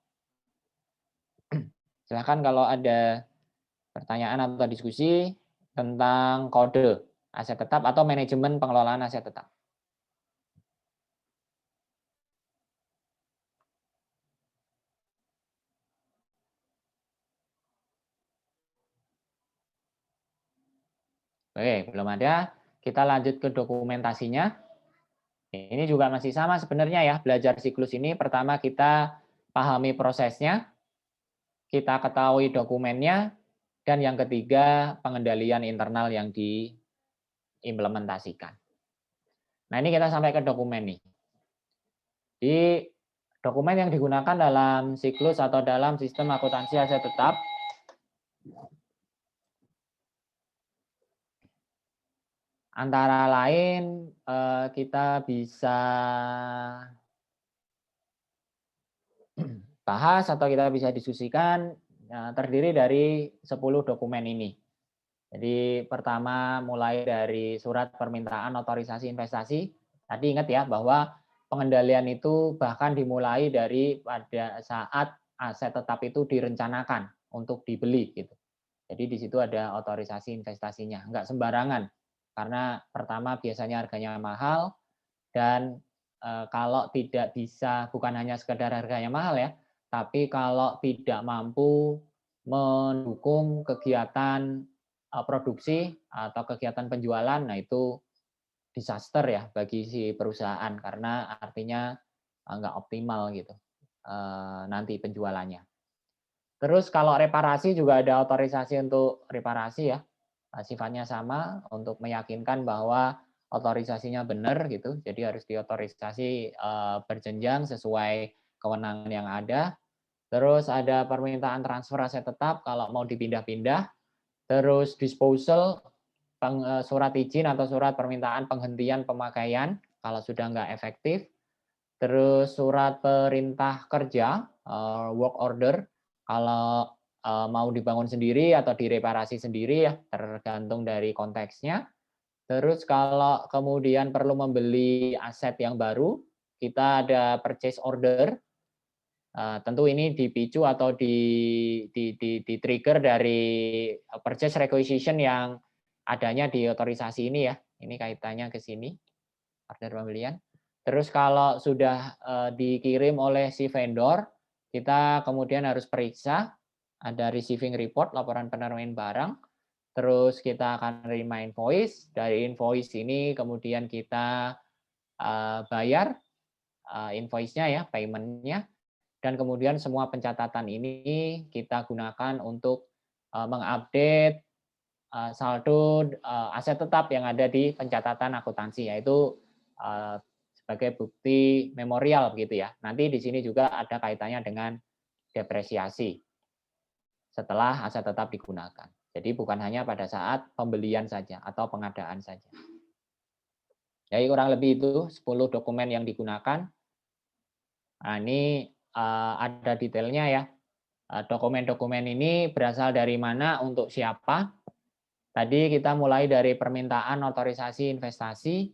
Silahkan kalau ada pertanyaan atau diskusi tentang kode aset tetap atau manajemen pengelolaan aset tetap. Oke, belum ada. Kita lanjut ke dokumentasinya. Ini juga masih sama sebenarnya ya, belajar siklus ini pertama kita pahami prosesnya, kita ketahui dokumennya, dan yang ketiga pengendalian internal yang diimplementasikan. Nah ini kita sampai ke dokumen nih. Di dokumen yang digunakan dalam siklus atau dalam sistem akuntansi aset tetap, antara lain kita bisa bahas atau kita bisa diskusikan terdiri dari 10 dokumen ini. Jadi pertama mulai dari surat permintaan otorisasi investasi. Tadi ingat ya bahwa pengendalian itu bahkan dimulai dari pada saat aset tetap itu direncanakan untuk dibeli gitu. Jadi di situ ada otorisasi investasinya, enggak sembarangan. Karena pertama biasanya harganya mahal dan kalau tidak bisa, bukan hanya sekedar harganya mahal ya, tapi kalau tidak mampu mendukung kegiatan produksi atau kegiatan penjualan, nah itu disaster ya bagi si perusahaan karena artinya nggak optimal gitu nanti penjualannya. Terus kalau reparasi juga ada otorisasi untuk reparasi ya, sifatnya sama untuk meyakinkan bahwa otorisasinya benar gitu, jadi harus diotorisasi berjenjang sesuai kewenangan yang ada. Terus ada permintaan transfer aset tetap kalau mau dipindah-pindah, terus disposal, surat izin atau surat permintaan penghentian pemakaian kalau sudah nggak efektif, terus surat perintah kerja, work order, kalau mau dibangun sendiri atau direparasi sendiri ya, tergantung dari konteksnya. Terus kalau kemudian perlu membeli aset yang baru, kita ada purchase order. Tentu ini dipicu atau di trigger dari purchase requisition yang adanya di otorisasi ini ya. Ini kaitannya ke sini, order pembelian. Terus kalau sudah dikirim oleh si vendor, kita kemudian harus periksa, ada receiving report, laporan penerimaan barang, terus kita akan menerima invoice, dari invoice ini kemudian kita bayar invoice-nya ya, payment-nya, dan kemudian semua pencatatan ini kita gunakan untuk mengupdate saldo aset tetap yang ada di pencatatan akuntansi, yaitu sebagai bukti memorial begitu ya. Nanti di sini juga ada kaitannya dengan depresiasi setelah aset tetap digunakan. Jadi bukan hanya pada saat pembelian saja atau pengadaan saja. Jadi kurang lebih itu 10 dokumen yang digunakan. Nah, ini ada detailnya ya. Dokumen-dokumen ini berasal dari mana, untuk siapa. Tadi kita mulai dari permintaan otorisasi investasi,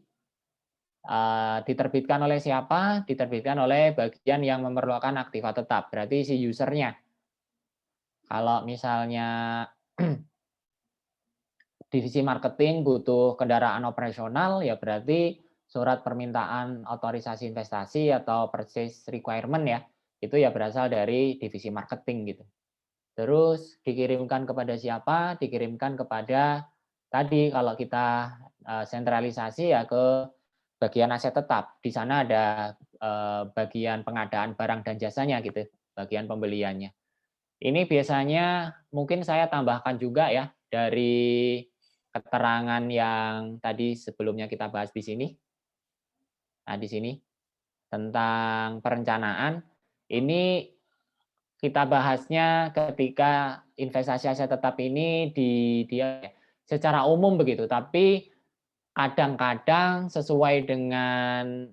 diterbitkan oleh siapa? Diterbitkan oleh bagian yang memerlukan aktiva tetap, berarti si usernya. Kalau misalnya divisi marketing butuh kendaraan operasional, ya berarti surat permintaan otorisasi investasi atau purchase requirement ya, itu ya berasal dari divisi marketing gitu. Terus dikirimkan kepada siapa? Dikirimkan kepada tadi kalau kita sentralisasi ya ke bagian aset tetap. Di sana ada bagian pengadaan barang dan jasanya gitu, bagian pembeliannya. Ini biasanya mungkin saya tambahkan juga ya dari keterangan yang tadi sebelumnya kita bahas di sini. Nah, di sini tentang perencanaan ini kita bahasnya ketika investasi aset tetap ini dia secara umum begitu, tapi kadang-kadang sesuai dengan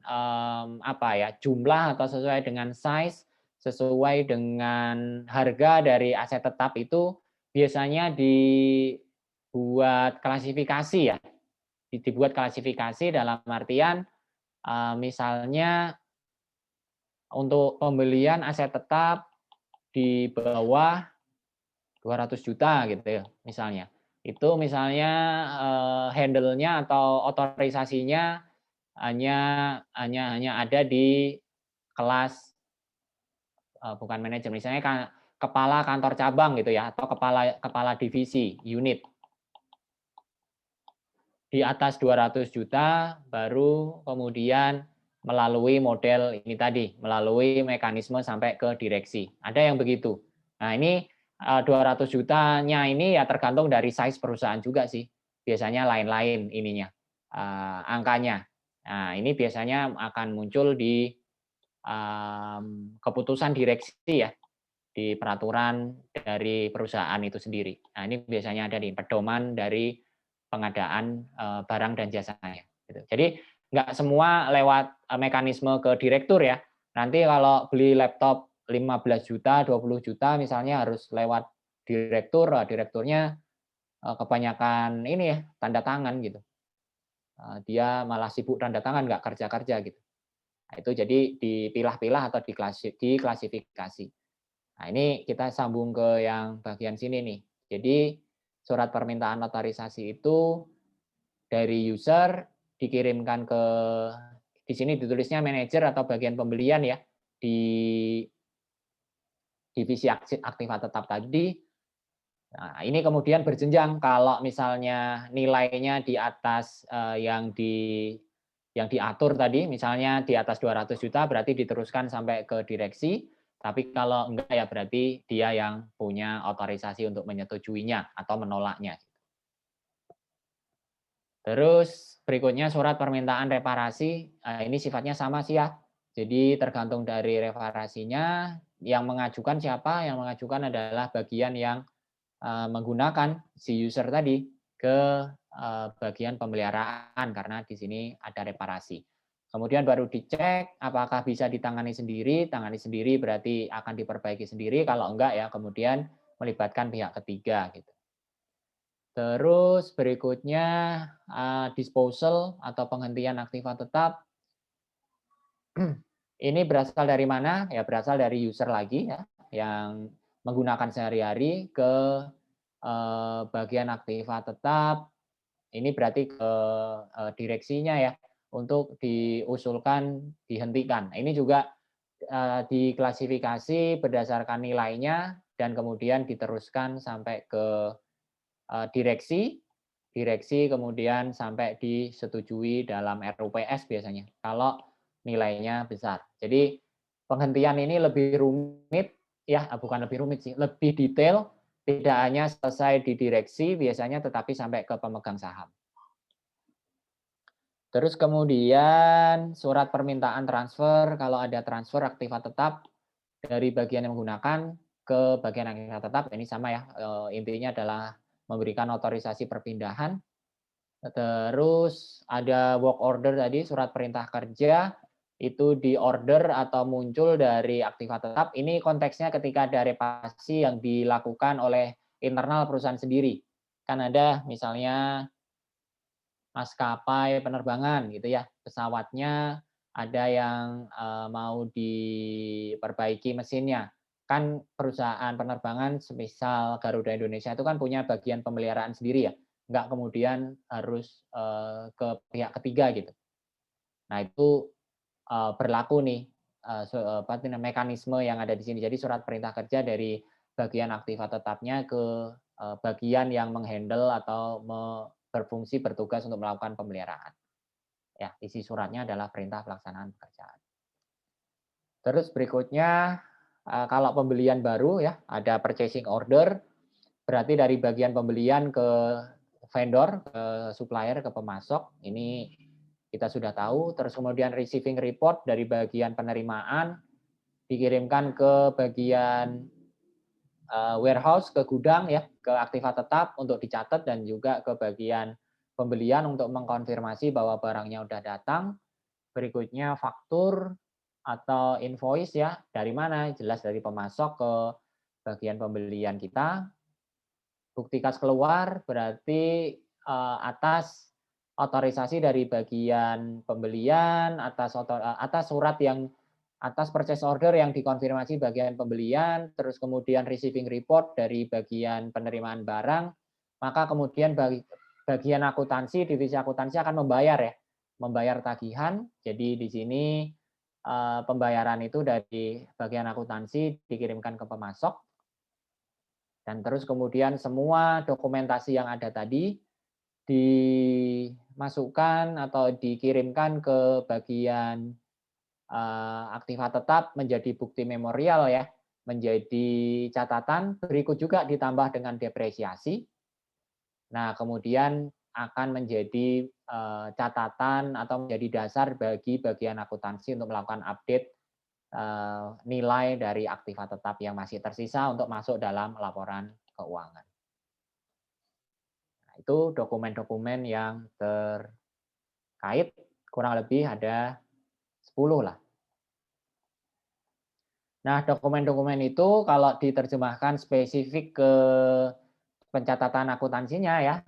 apa ya, jumlah atau sesuai dengan size, sesuai dengan harga dari aset tetap itu biasanya dibuat klasifikasi ya, dibuat klasifikasi dalam artian misalnya untuk pembelian aset tetap di bawah 200 juta gitu ya misalnya. Itu misalnya handle-nya atau otorisasinya hanya ada di kelas bukan manajer, misalnya kepala kantor cabang gitu ya, atau kepala divisi, unit. Di atas 200 juta baru kemudian melalui model ini tadi, melalui mekanisme sampai ke direksi. Ada yang begitu. Nah, ini 200 jutanya ini ya tergantung dari size perusahaan juga sih. Biasanya lain-lain ininya, angkanya. Nah, ini biasanya akan muncul di keputusan direksi ya, di peraturan dari perusahaan itu sendiri. Nah, ini biasanya ada di pedoman dari pengadaan barang dan jasanya. Gitu. Jadi nggak semua lewat mekanisme ke direktur ya. Nanti kalau beli laptop 15 juta, 20 juta misalnya harus lewat direktur, direkturnya kebanyakan ini ya, tanda tangan gitu. Dia malah sibuk tanda tangan, nggak kerja-kerja gitu. Nah, itu jadi dipilah-pilah atau diklasifikasi. Nah, ini kita sambung ke yang bagian sini nih. Jadi surat permintaan otorisasi itu dari user dikirimkan ke di sini ditulisnya manajer atau bagian pembelian ya, di divisi aktiva tetap tadi. Nah, ini kemudian berjenjang kalau misalnya nilainya di atas yang diatur tadi, misalnya di atas 200 juta berarti diteruskan sampai ke direksi, tapi kalau enggak ya berarti dia yang punya otorisasi untuk menyetujuinya atau menolaknya. Terus berikutnya surat permintaan reparasi, ini sifatnya sama sih ya. Jadi tergantung dari reparasinya, yang mengajukan siapa? Yang mengajukan adalah bagian yang menggunakan si user tadi ke bagian pemeliharaan karena di sini ada reparasi. Kemudian baru dicek apakah bisa ditangani sendiri berarti akan diperbaiki sendiri, kalau enggak ya kemudian melibatkan pihak ketiga gitu. Terus berikutnya disposal atau penghentian aktiva tetap. Ini berasal dari mana? Ya berasal dari user lagi ya, yang menggunakan sehari-hari ke bagian aktiva tetap. Ini berarti ke direksinya ya, untuk diusulkan dihentikan. Ini juga diklasifikasi berdasarkan nilainya dan kemudian diteruskan sampai ke direksi, kemudian sampai disetujui dalam RUPS biasanya, kalau nilainya besar. Jadi penghentian ini lebih rumit, ya bukan lebih rumit sih, lebih detail, tidak hanya selesai di direksi biasanya, tetapi sampai ke pemegang saham. Terus kemudian surat permintaan transfer, kalau ada transfer aktiva tetap dari bagian yang menggunakan ke bagian aktiva tetap, ini sama ya, intinya adalah memberikan otorisasi perpindahan. Terus ada work order tadi, surat perintah kerja, itu di order atau muncul dari aktiva tetap. Ini konteksnya ketika ada reparasi yang dilakukan oleh internal perusahaan sendiri. Kan ada misalnya maskapai penerbangan gitu ya, pesawatnya ada yang mau diperbaiki mesinnya. Kan perusahaan penerbangan semisal Garuda Indonesia itu kan punya bagian pemeliharaan sendiri ya, nggak kemudian harus ke pihak ketiga gitu. Nah itu berlaku nih mekanisme yang ada di sini. Jadi surat perintah kerja dari bagian aktiva tetapnya ke bagian yang menghandle atau berfungsi bertugas untuk melakukan pemeliharaan. Ya, isi suratnya adalah perintah pelaksanaan pekerjaan. Terus berikutnya kalau pembelian baru ya, ada purchasing order, berarti dari bagian pembelian ke vendor, ke supplier, ke pemasok. Ini kita sudah tahu. Terus kemudian receiving report dari bagian penerimaan dikirimkan ke bagian warehouse, ke gudang ya, ke aktiva tetap untuk dicatat, dan juga ke bagian pembelian untuk mengkonfirmasi bahwa barangnya udah datang. Berikutnya faktur atau invoice ya, dari mana? Jelas dari pemasok ke bagian pembelian kita. Bukti kas keluar berarti atas otorisasi dari bagian pembelian, atas surat yang atas purchase order yang dikonfirmasi bagian pembelian, terus kemudian receiving report dari bagian penerimaan barang, maka kemudian bagian akuntansi, divisi akuntansi akan membayar ya, membayar tagihan. Jadi di sini pembayaran itu dari bagian akuntansi dikirimkan ke pemasok. Dan terus kemudian semua dokumentasi yang ada tadi dimasukkan atau dikirimkan ke bagian aktiva tetap menjadi bukti memorial ya, menjadi catatan, berikut juga ditambah dengan depresiasi. Nah, kemudian akan menjadi catatan atau menjadi dasar bagi bagian akuntansi untuk melakukan update nilai dari aktiva tetap yang masih tersisa untuk masuk dalam laporan keuangan. Nah, itu dokumen-dokumen yang terkait, kurang lebih ada 10 lah. Nah, dokumen-dokumen itu kalau diterjemahkan spesifik ke pencatatan akuntansinya ya,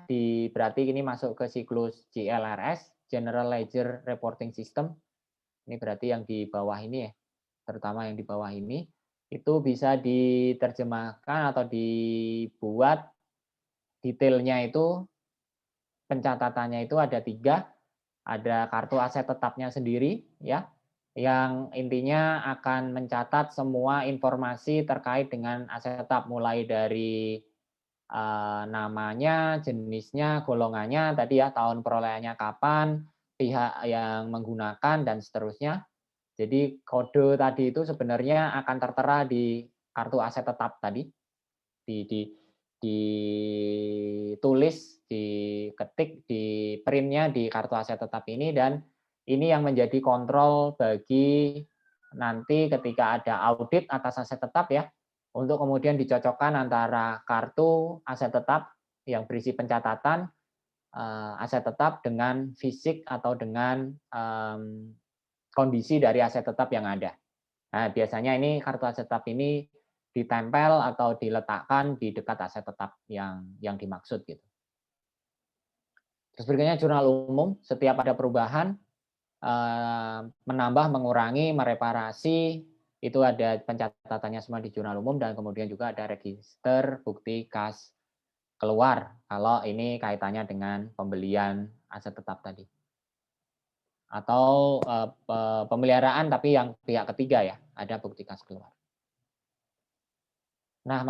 berarti ini masuk ke siklus GLRS, General Ledger Reporting System. Ini berarti yang di bawah ini ya, terutama yang di bawah ini, itu bisa diterjemahkan atau dibuat detailnya itu, pencatatannya itu ada 3, ada kartu aset tetapnya sendiri ya, yang intinya akan mencatat semua informasi terkait dengan aset tetap mulai dari namanya, jenisnya, golongannya tadi ya, tahun perolehannya kapan, pihak yang menggunakan dan seterusnya. Jadi kode tadi itu sebenarnya akan tertera di kartu aset tetap tadi, di ditulis, diketik, di print-nya di kartu aset tetap ini, dan ini yang menjadi kontrol bagi nanti ketika ada audit atas aset tetap ya, untuk kemudian dicocokkan antara kartu aset tetap yang berisi pencatatan aset tetap dengan fisik atau dengan kondisi dari aset tetap yang ada. Nah, biasanya ini kartu aset tetap ini ditempel atau diletakkan di dekat aset tetap yang dimaksud gitu. Terus berikutnya jurnal umum, setiap ada perubahan, menambah, mengurangi, mereparasi, itu ada pencatatannya semua di jurnal umum, dan kemudian juga ada register bukti kas keluar kalau ini kaitannya dengan pembelian aset tetap tadi. Atau pemeliharaan tapi yang pihak ketiga ya, ada bukti kas keluar. Nah,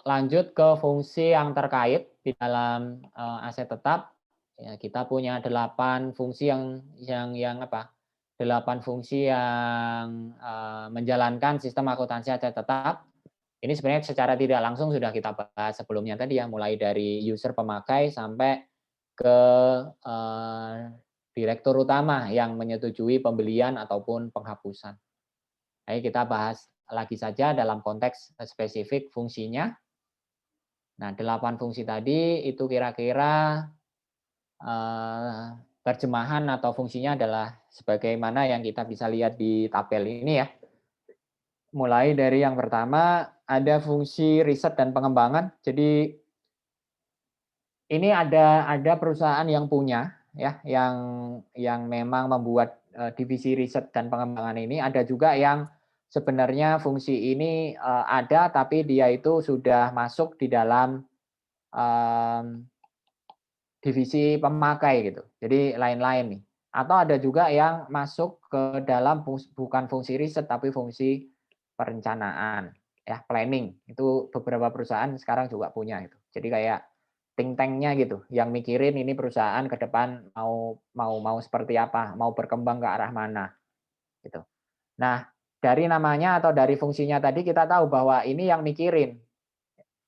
lanjut ke fungsi yang terkait di dalam aset tetap. Ya, kita punya 8 fungsi yang apa? 8 fungsi yang menjalankan sistem akuntansi aset tetap. Ini sebenarnya secara tidak langsung sudah kita bahas sebelumnya tadi ya, mulai dari user pemakai sampai ke direktur utama yang menyetujui pembelian ataupun penghapusan. Ayo kita bahas lagi saja dalam konteks spesifik fungsinya. Nah, 8 fungsi tadi itu kira-kira terjemahan atau fungsinya adalah sebagaimana yang kita bisa lihat di tabel ini ya. Mulai dari yang pertama ada fungsi riset dan pengembangan. Jadi ini ada perusahaan yang punya ya, yang memang membuat divisi riset dan pengembangan ini. Ada juga yang sebenarnya fungsi ini ada tapi dia itu sudah masuk di dalam divisi pemakai gitu. Jadi lain-lain nih. Atau ada juga yang masuk ke dalam bukan fungsi riset tapi fungsi perencanaan ya, planning. Itu beberapa perusahaan sekarang juga punya itu. Jadi kayak think tank-nya gitu, yang mikirin ini perusahaan ke depan mau seperti apa, mau berkembang ke arah mana gitu. Nah, dari namanya atau dari fungsinya tadi kita tahu bahwa ini yang mikirin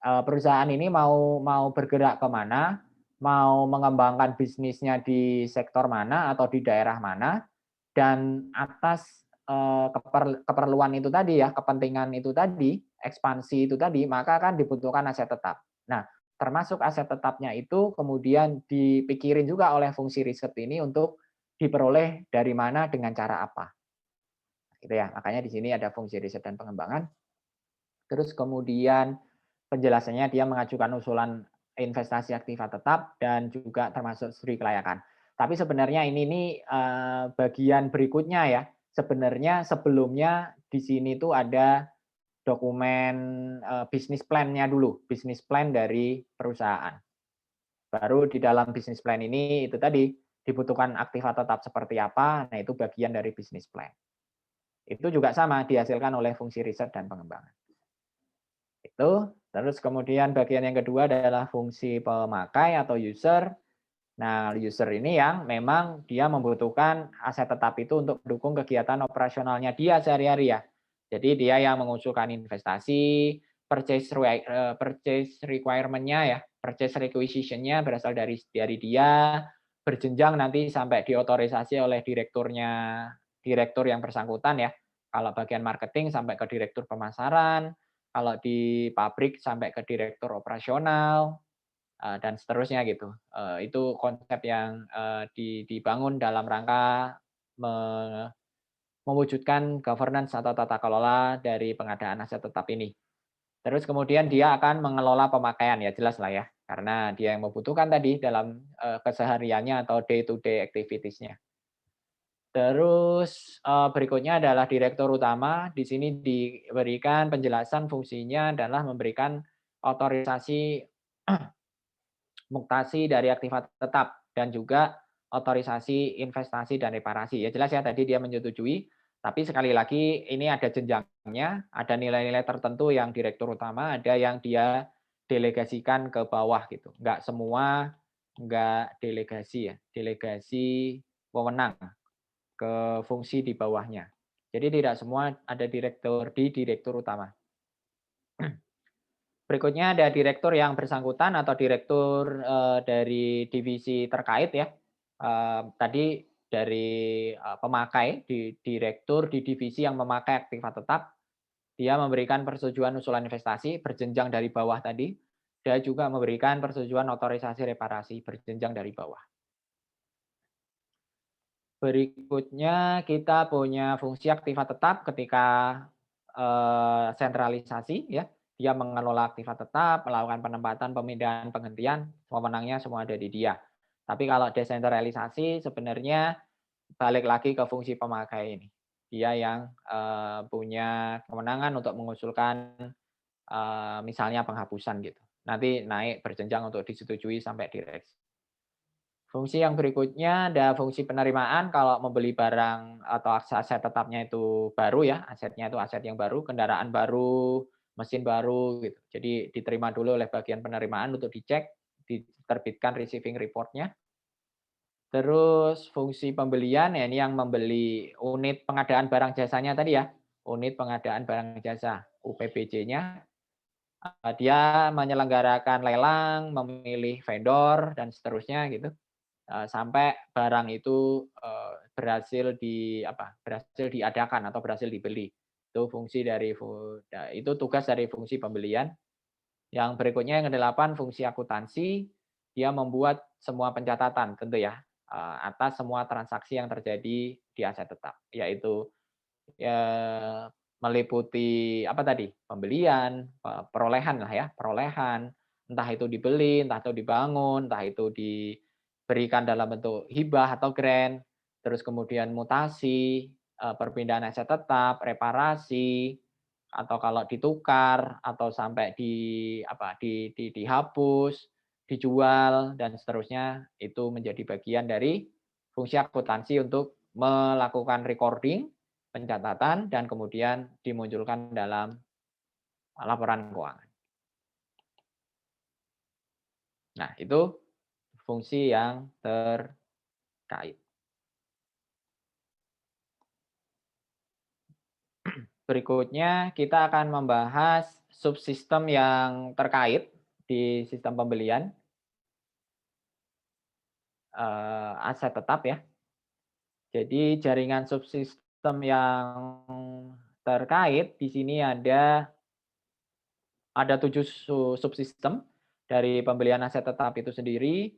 perusahaan ini mau bergerak ke mana, mau mengembangkan bisnisnya di sektor mana atau di daerah mana, dan atas keperluan itu tadi ya, kepentingan itu tadi, ekspansi itu tadi, maka kan dibutuhkan aset tetap. Nah, termasuk aset tetapnya itu kemudian dipikirin juga oleh fungsi riset ini untuk diperoleh dari mana dengan cara apa. Gitu ya. Makanya di sini ada fungsi riset dan pengembangan. Terus kemudian penjelasannya dia mengajukan usulan investasi aktiva tetap dan juga termasuk studi kelayakan. Tapi sebenarnya ini nih bagian berikutnya ya. Sebenarnya sebelumnya di sini tuh ada dokumen bisnis plan-nya dulu, bisnis plan dari perusahaan. Baru di dalam bisnis plan ini itu tadi dibutuhkan aktiva tetap seperti apa, nah itu bagian dari bisnis plan. Itu juga sama dihasilkan oleh fungsi riset dan pengembangan. Itu, terus kemudian bagian yang kedua adalah fungsi pemakai atau user. Nah, user ini yang memang dia membutuhkan aset tetap itu untuk mendukung kegiatan operasionalnya dia sehari-hari ya. Jadi dia yang mengusulkan investasi, purchase requirement-nya ya, purchase requisition-nya berasal dari dia, berjenjang nanti sampai diotorisasi oleh direktur yang bersangkutan ya. Kalau bagian marketing sampai ke direktur pemasaran, kalau di pabrik sampai ke direktur operasional, dan seterusnya gitu. Itu konsep yang dibangun dalam rangka mewujudkan governance atau tata kelola dari pengadaan aset tetap ini. Terus kemudian dia akan mengelola pemakaian, ya jelas lah ya, karena dia yang membutuhkan tadi dalam kesehariannya atau day to day activities-nya. Terus berikutnya adalah direktur utama. Di sini diberikan penjelasan fungsinya adalah memberikan otorisasi muktasi dari aktiva tetap dan juga otorisasi investasi dan reparasi. Ya jelas ya tadi dia menyetujui, tapi sekali lagi ini ada jenjangnya, ada nilai-nilai tertentu yang direktur utama, ada yang dia delegasikan ke bawah gitu. Enggak delegasi ya, delegasi wewenang ke fungsi di bawahnya. Jadi tidak semua ada direktur di direktur utama. Berikutnya ada direktur yang bersangkutan atau direktur, dari divisi terkait ya. Tadi dari, pemakai, direktur di divisi yang memakai aktiva tetap, dia memberikan persetujuan usulan investasi berjenjang dari bawah tadi, dan juga memberikan persetujuan otorisasi reparasi berjenjang dari bawah. Berikutnya kita punya fungsi aktiva tetap ketika, sentralisasi ya. Dia mengelola aktiva tetap, melakukan penempatan, pemindahan, penghentian, wewenangnya semua ada di dia. Tapi kalau desentralisasi sebenarnya balik lagi ke fungsi pemakai ini. Dia yang, punya kewenangan untuk mengusulkan, misalnya penghapusan gitu. Nanti naik berjenjang untuk disetujui sampai direksi. Fungsi yang berikutnya ada fungsi penerimaan kalau membeli barang atau aset tetapnya itu baru ya, asetnya itu aset yang baru, kendaraan baru, mesin baru gitu. Jadi diterima dulu oleh bagian penerimaan untuk dicek, diterbitkan receiving report-nya. Terus fungsi pembelian ya ini yang membeli unit pengadaan barang jasanya tadi ya, unit pengadaan barang jasa, UPBJ-nya. Dia menyelenggarakan lelang, memilih vendor dan seterusnya gitu. Sampai barang itu, berhasil diadakan atau berhasil dibeli. Itu fungsi dari itu tugas dari fungsi pembelian. Yang berikutnya yang ke-8 fungsi akuntansi, dia membuat semua pencatatan tentu ya, atas semua transaksi yang terjadi di aset tetap, yaitu, meliputi apa tadi, pembelian, perolehan lah ya, perolehan, entah itu dibeli, entah itu dibangun, entah itu diberikan dalam bentuk hibah atau grant, terus kemudian mutasi, perpindahan aset tetap, reparasi, atau kalau ditukar, atau sampai dihapus, dijual, dan seterusnya, itu menjadi bagian dari fungsi akuntansi untuk melakukan recording, pencatatan, dan kemudian dimunculkan dalam laporan keuangan. Nah, itu fungsi yang terkait. Berikutnya kita akan membahas subsistem yang terkait di sistem pembelian aset tetap ya. Jadi jaringan subsistem yang terkait di sini ada 7 subsistem dari pembelian aset tetap itu sendiri,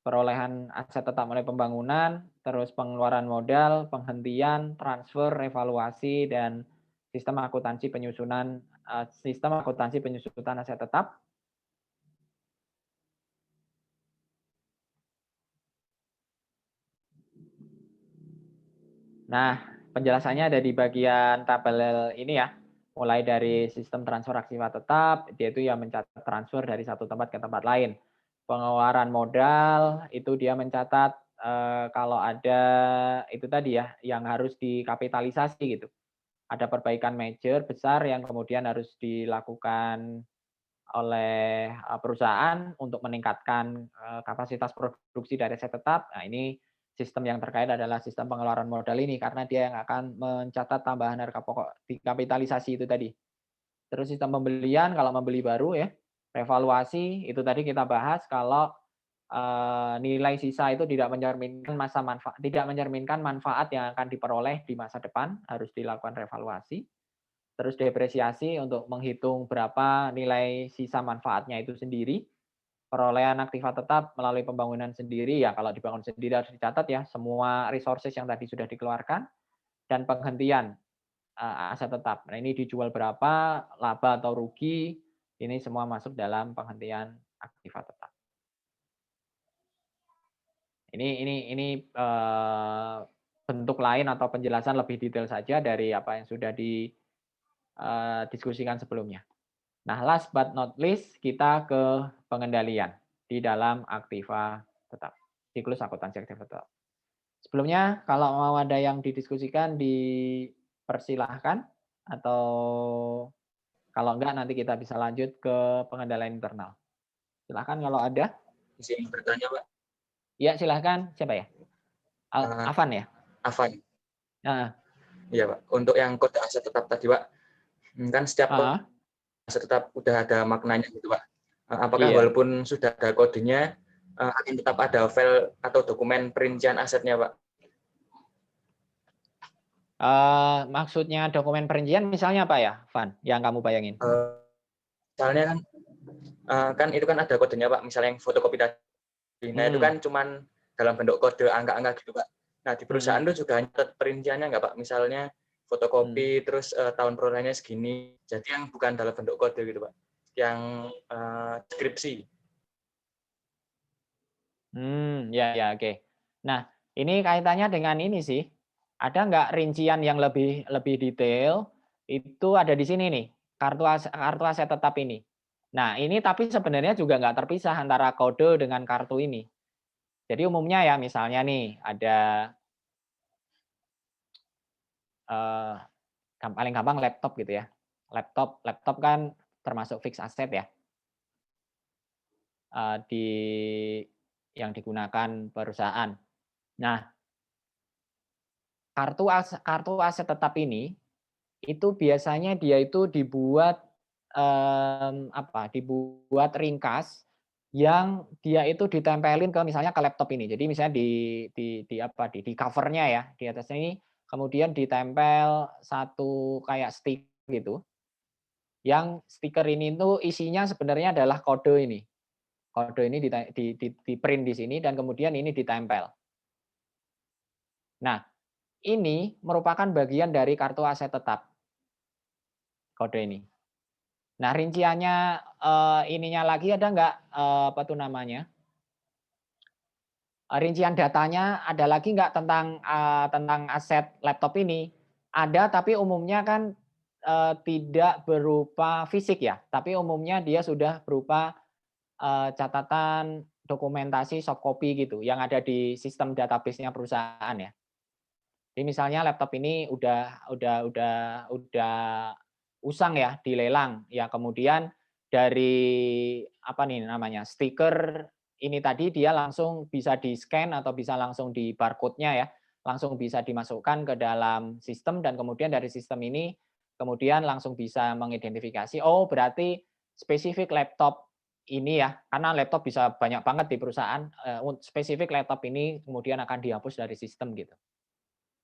perolehan aset tetap oleh pembangunan, terus pengeluaran modal, penghentian, transfer, evaluasi, dan sistem akuntansi penyusunan aset tetap. Nah, penjelasannya ada di bagian tabel ini ya. Mulai dari sistem transfer aktiva tetap, dia itu yang mencatat transfer dari satu tempat ke tempat lain. Pengeluaran modal itu dia mencatat kalau ada itu tadi ya yang harus dikapitalisasi gitu. Ada perbaikan major besar yang kemudian harus dilakukan oleh perusahaan untuk meningkatkan kapasitas produksi dari aset tetap. Nah, ini sistem yang terkait adalah sistem pengeluaran modal ini karena dia yang akan mencatat tambahan harga pokok di kapitalisasi itu tadi. Terus sistem pembelian kalau membeli baru ya, revaluasi itu tadi kita bahas kalau nilai sisa itu tidak mencerminkan manfaat yang akan diperoleh di masa depan, harus dilakukan revaluasi. Terus depresiasi untuk menghitung berapa nilai sisa manfaatnya itu sendiri. Perolehan aktiva tetap melalui pembangunan sendiri, ya kalau dibangun sendiri harus dicatat ya, semua resources yang tadi sudah dikeluarkan, dan penghentian aset tetap. Nah ini dijual berapa, laba atau rugi, ini semua masuk dalam penghentian aktiva tetap. Ini bentuk lain atau penjelasan lebih detail saja dari apa yang sudah didiskusikan sebelumnya. Nah, last but not least, kita ke pengendalian di dalam aktiva tetap. siklus akuntansi aktivitas. Sebelumnya, kalau mau ada yang didiskusikan, dipersilahkan, atau kalau enggak nanti kita bisa lanjut ke pengendalian internal. Silahkan kalau ada. Izin bertanya, Pak. Ya, silahkan. Siapa ya? Afan ya? Afan. Nah, Iya, Pak. Untuk yang kode aset tetap tadi, Pak, kan setiap kode aset tetap udah ada maknanya gitu, Pak. Apakah iya. walaupun sudah ada kodenya, akan tetap ada file atau dokumen perincian asetnya, Pak? Maksudnya dokumen perincian misalnya apa ya, Van, yang kamu bayangin? Misalnya kan itu kan ada kodenya, Pak. Misalnya yang fotokopi tadi. Nah, itu kan cuman dalam bentuk kode angka-angka gitu, Pak. Nah, di perusahaan itu juga hanya perinciannya nggak, Pak? Misalnya fotokopi, terus tahun perolehannya segini. Jadi yang bukan dalam bentuk kode gitu, Pak. Yang deskripsi. Ya, oke. Nah, ini kaitannya dengan ini sih. Ada nggak rincian yang lebih detail? Itu ada di sini nih, kartu aset tetap ini. Nah, ini tapi sebenarnya juga nggak terpisah antara kode dengan kartu ini. Jadi umumnya ya, misalnya nih ada paling gampang laptop gitu ya. Laptop kan termasuk fixed asset ya. Yang digunakan perusahaan. Nah, kartu aset tetap ini itu biasanya dia itu dibuat dibuat ringkas yang dia itu ditempelin ke misalnya ke laptop ini. Jadi misalnya di covernya ya, di atasnya ini kemudian ditempel satu kayak stick gitu. Yang stiker ini tuh isinya sebenarnya adalah kode ini. Kode ini di print di sini dan kemudian ini ditempel. Nah, ini merupakan bagian dari kartu aset tetap. Kode ini. Nah, rinciannya ininya lagi ada nggak apa tuh namanya? Rincian datanya ada lagi nggak tentang aset laptop ini? Ada, tapi umumnya kan tidak berupa fisik ya, tapi umumnya dia sudah berupa catatan dokumentasi soft copy gitu yang ada di sistem database-nya perusahaan ya. Jadi misalnya laptop ini udah usang ya, dilelang. Ya kemudian dari apa nih namanya, stiker ini tadi dia langsung bisa di-scan atau bisa langsung di barcode-nya ya, langsung bisa dimasukkan ke dalam sistem dan kemudian dari sistem ini kemudian langsung bisa mengidentifikasi, oh berarti spesifik laptop ini ya, karena laptop bisa banyak banget di perusahaan, spesifik laptop ini kemudian akan dihapus dari sistem gitu.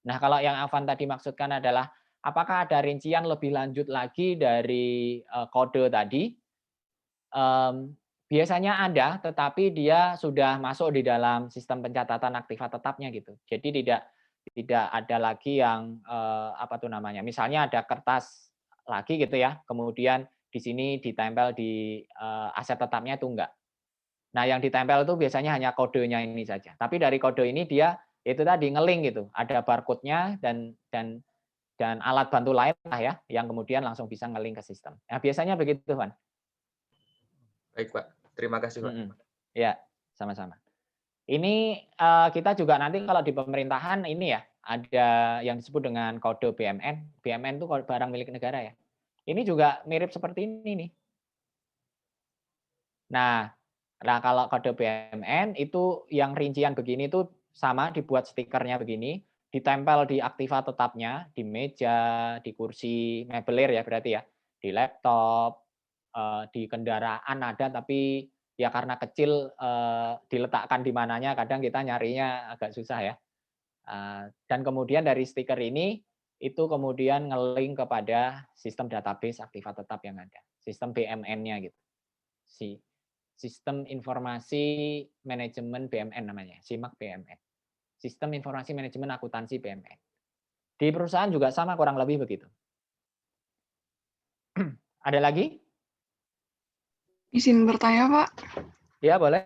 Nah, kalau yang Afan tadi maksudkan adalah apakah ada rincian lebih lanjut lagi dari kode tadi? Biasanya ada, tetapi dia sudah masuk di dalam sistem pencatatan aktiva tetapnya gitu. Jadi tidak ada lagi yang apa tuh namanya? Misalnya ada kertas lagi gitu ya, kemudian di sini ditempel di aset tetapnya itu enggak. Nah, yang ditempel itu biasanya hanya kodenya ini saja. Tapi dari kode ini dia itu tadi ngeling gitu, ada barcode-nya dan alat bantu lain lah ya, yang kemudian langsung bisa ngeling ke sistem. Nah, biasanya begitu, Van. Baik, Pak. Terima kasih, Pak. Ya, sama-sama. Ini kita juga nanti kalau di pemerintahan ini ya, ada yang disebut dengan kode BMN. BMN itu barang milik negara ya. Ini juga mirip seperti ini nih. Nah, kalau kode BMN itu yang rincian begini itu sama dibuat stikernya begini, ditempel di aktiva tetapnya, di meja, di kursi mebeler ya berarti ya, di laptop, di kendaraan ada tapi ya karena kecil diletakkan di mananya kadang kita nyarinya agak susah ya. Dan kemudian dari stiker ini itu kemudian ngeling kepada sistem database aktiva tetap yang ada, sistem BMN-nya gitu. Sistem Informasi Manajemen BMN namanya, SIMAK BMN. Sistem Informasi Manajemen Akuntansi BMN. Di perusahaan juga sama kurang lebih begitu. Ada lagi? Izin bertanya, Pak. Ya, boleh.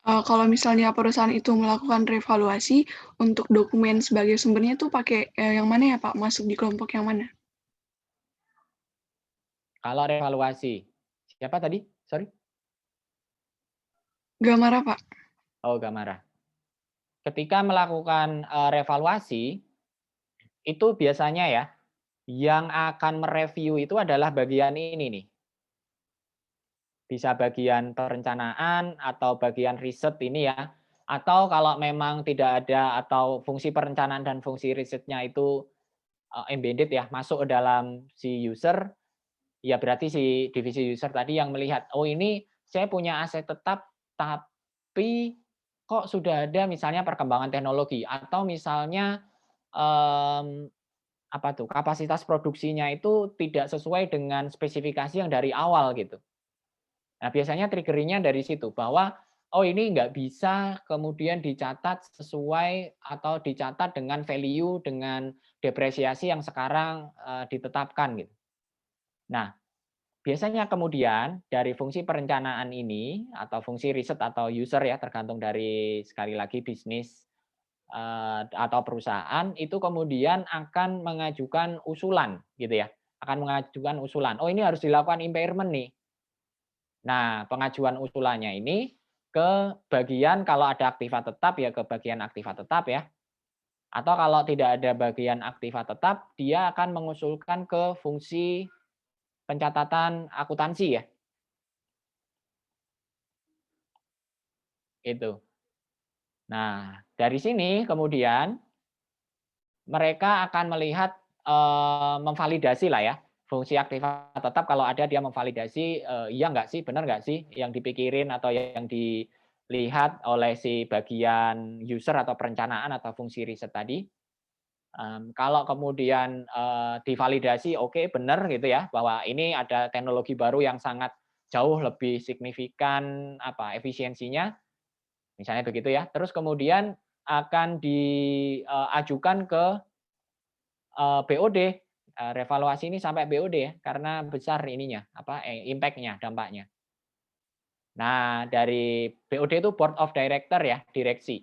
Kalau misalnya perusahaan itu melakukan revaluasi untuk dokumen sebagai sumbernya itu pakai yang mana ya, Pak? Masuk di kelompok yang mana? Kalau revaluasi, siapa tadi? Sorry. Gamara, Pak. Oh, nggak marah. Ketika melakukan revaluasi, itu biasanya ya, yang akan mereview itu adalah bagian ini nih. Bisa bagian perencanaan atau bagian riset ini ya. Atau kalau memang tidak ada atau fungsi perencanaan dan fungsi risetnya itu embedded ya, masuk ke dalam si user, ya berarti si divisi user tadi yang melihat, oh ini saya punya aset tetap, tapi kok sudah ada misalnya perkembangan teknologi atau misalnya apa tuh kapasitas produksinya itu tidak sesuai dengan spesifikasi yang dari awal gitu. Nah, biasanya trigger-nya dari situ bahwa oh ini nggak bisa kemudian dicatat sesuai atau dicatat dengan value dengan depresiasi yang sekarang ditetapkan gitu. Nah, biasanya kemudian dari fungsi perencanaan ini atau fungsi riset atau user ya tergantung dari sekali lagi bisnis atau perusahaan itu kemudian akan mengajukan usulan gitu ya. Akan mengajukan usulan. Oh ini harus dilakukan impairment nih. Nah, pengajuan usulannya ini ke bagian kalau ada aktiva tetap ya ke bagian aktiva tetap ya. Atau kalau tidak ada bagian aktiva tetap, dia akan mengusulkan ke fungsi pencatatan akuntansi ya. Itu. Nah, dari sini kemudian mereka akan melihat memvalidasi lah ya. Fungsi aktiva tetap kalau ada dia memvalidasi iya nggak sih, benar nggak sih yang dipikirin atau yang dilihat oleh si bagian user atau perencanaan atau fungsi riset tadi. Kalau kemudian divalidasi oke benar gitu ya bahwa ini ada teknologi baru yang sangat jauh lebih signifikan apa efisiensinya, misalnya begitu ya. Terus kemudian akan diajukan ke BOD, revaluasi ini sampai BOD ya, karena besar ininya, apa, impact-nya, dampaknya. Nah, dari BOD itu Board of Director ya, direksi.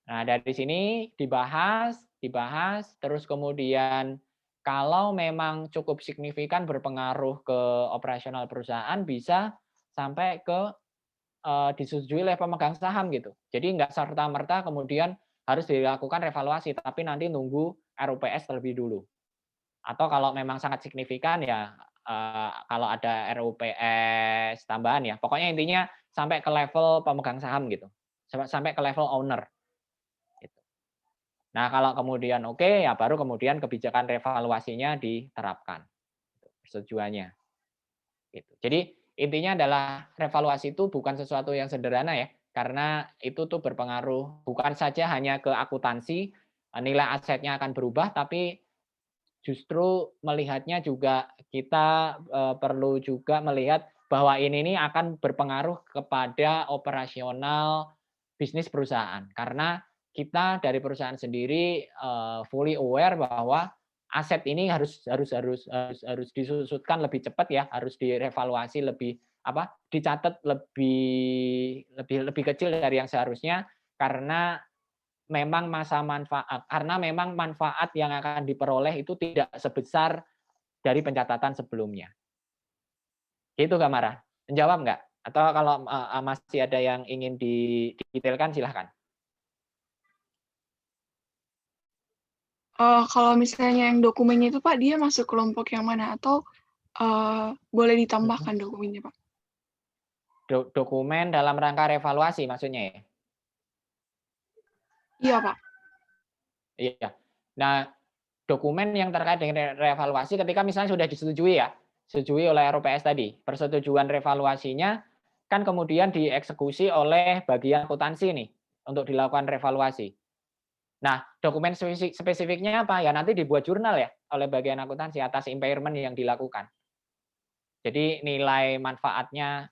Nah, dari sini dibahas, terus kemudian kalau memang cukup signifikan berpengaruh ke operasional perusahaan, bisa sampai ke disetujui oleh pemegang saham gitu. Jadi nggak serta-merta kemudian harus dilakukan revaluasi, tapi nanti nunggu RUPS terlebih dulu. Atau kalau memang sangat signifikan ya kalau ada RUPS tambahan ya. Pokoknya intinya sampai ke level pemegang saham gitu. Sampai ke level owner. Gitu. Nah, kalau kemudian oke, ya baru kemudian kebijakan revaluasinya diterapkan. Persetujuannya. Gitu. Jadi intinya adalah revaluasi itu bukan sesuatu yang sederhana ya, karena itu tuh berpengaruh bukan saja hanya ke akuntansi, nilai asetnya akan berubah, tapi justru melihatnya juga kita perlu juga melihat bahwa ini akan berpengaruh kepada operasional bisnis perusahaan. Karena kita dari perusahaan sendiri fully aware bahwa aset ini harus disusutkan lebih cepat ya, harus direvaluasi lebih apa, dicatat lebih kecil dari yang seharusnya karena memang manfaat yang akan diperoleh itu tidak sebesar dari pencatatan sebelumnya. Gitu Kak Mara. Menjawab nggak? Atau kalau masih ada yang ingin didetailkan silahkan. Kalau misalnya yang dokumennya itu Pak, dia masuk kelompok yang mana? Atau boleh ditambahkan dokumennya Pak? Dokumen dalam rangka revaluasi maksudnya ya? Iya Pak. Iya. Nah, dokumen yang terkait dengan revaluasi ketika misalnya sudah disetujui ya, disetujui oleh RUPS tadi, persetujuan revaluasinya kan kemudian dieksekusi oleh bagian akuntansi nih untuk dilakukan revaluasi. Nah, dokumen spesifiknya apa? Ya nanti dibuat jurnal ya oleh bagian akuntansi atas impairment yang dilakukan. Jadi nilai manfaatnya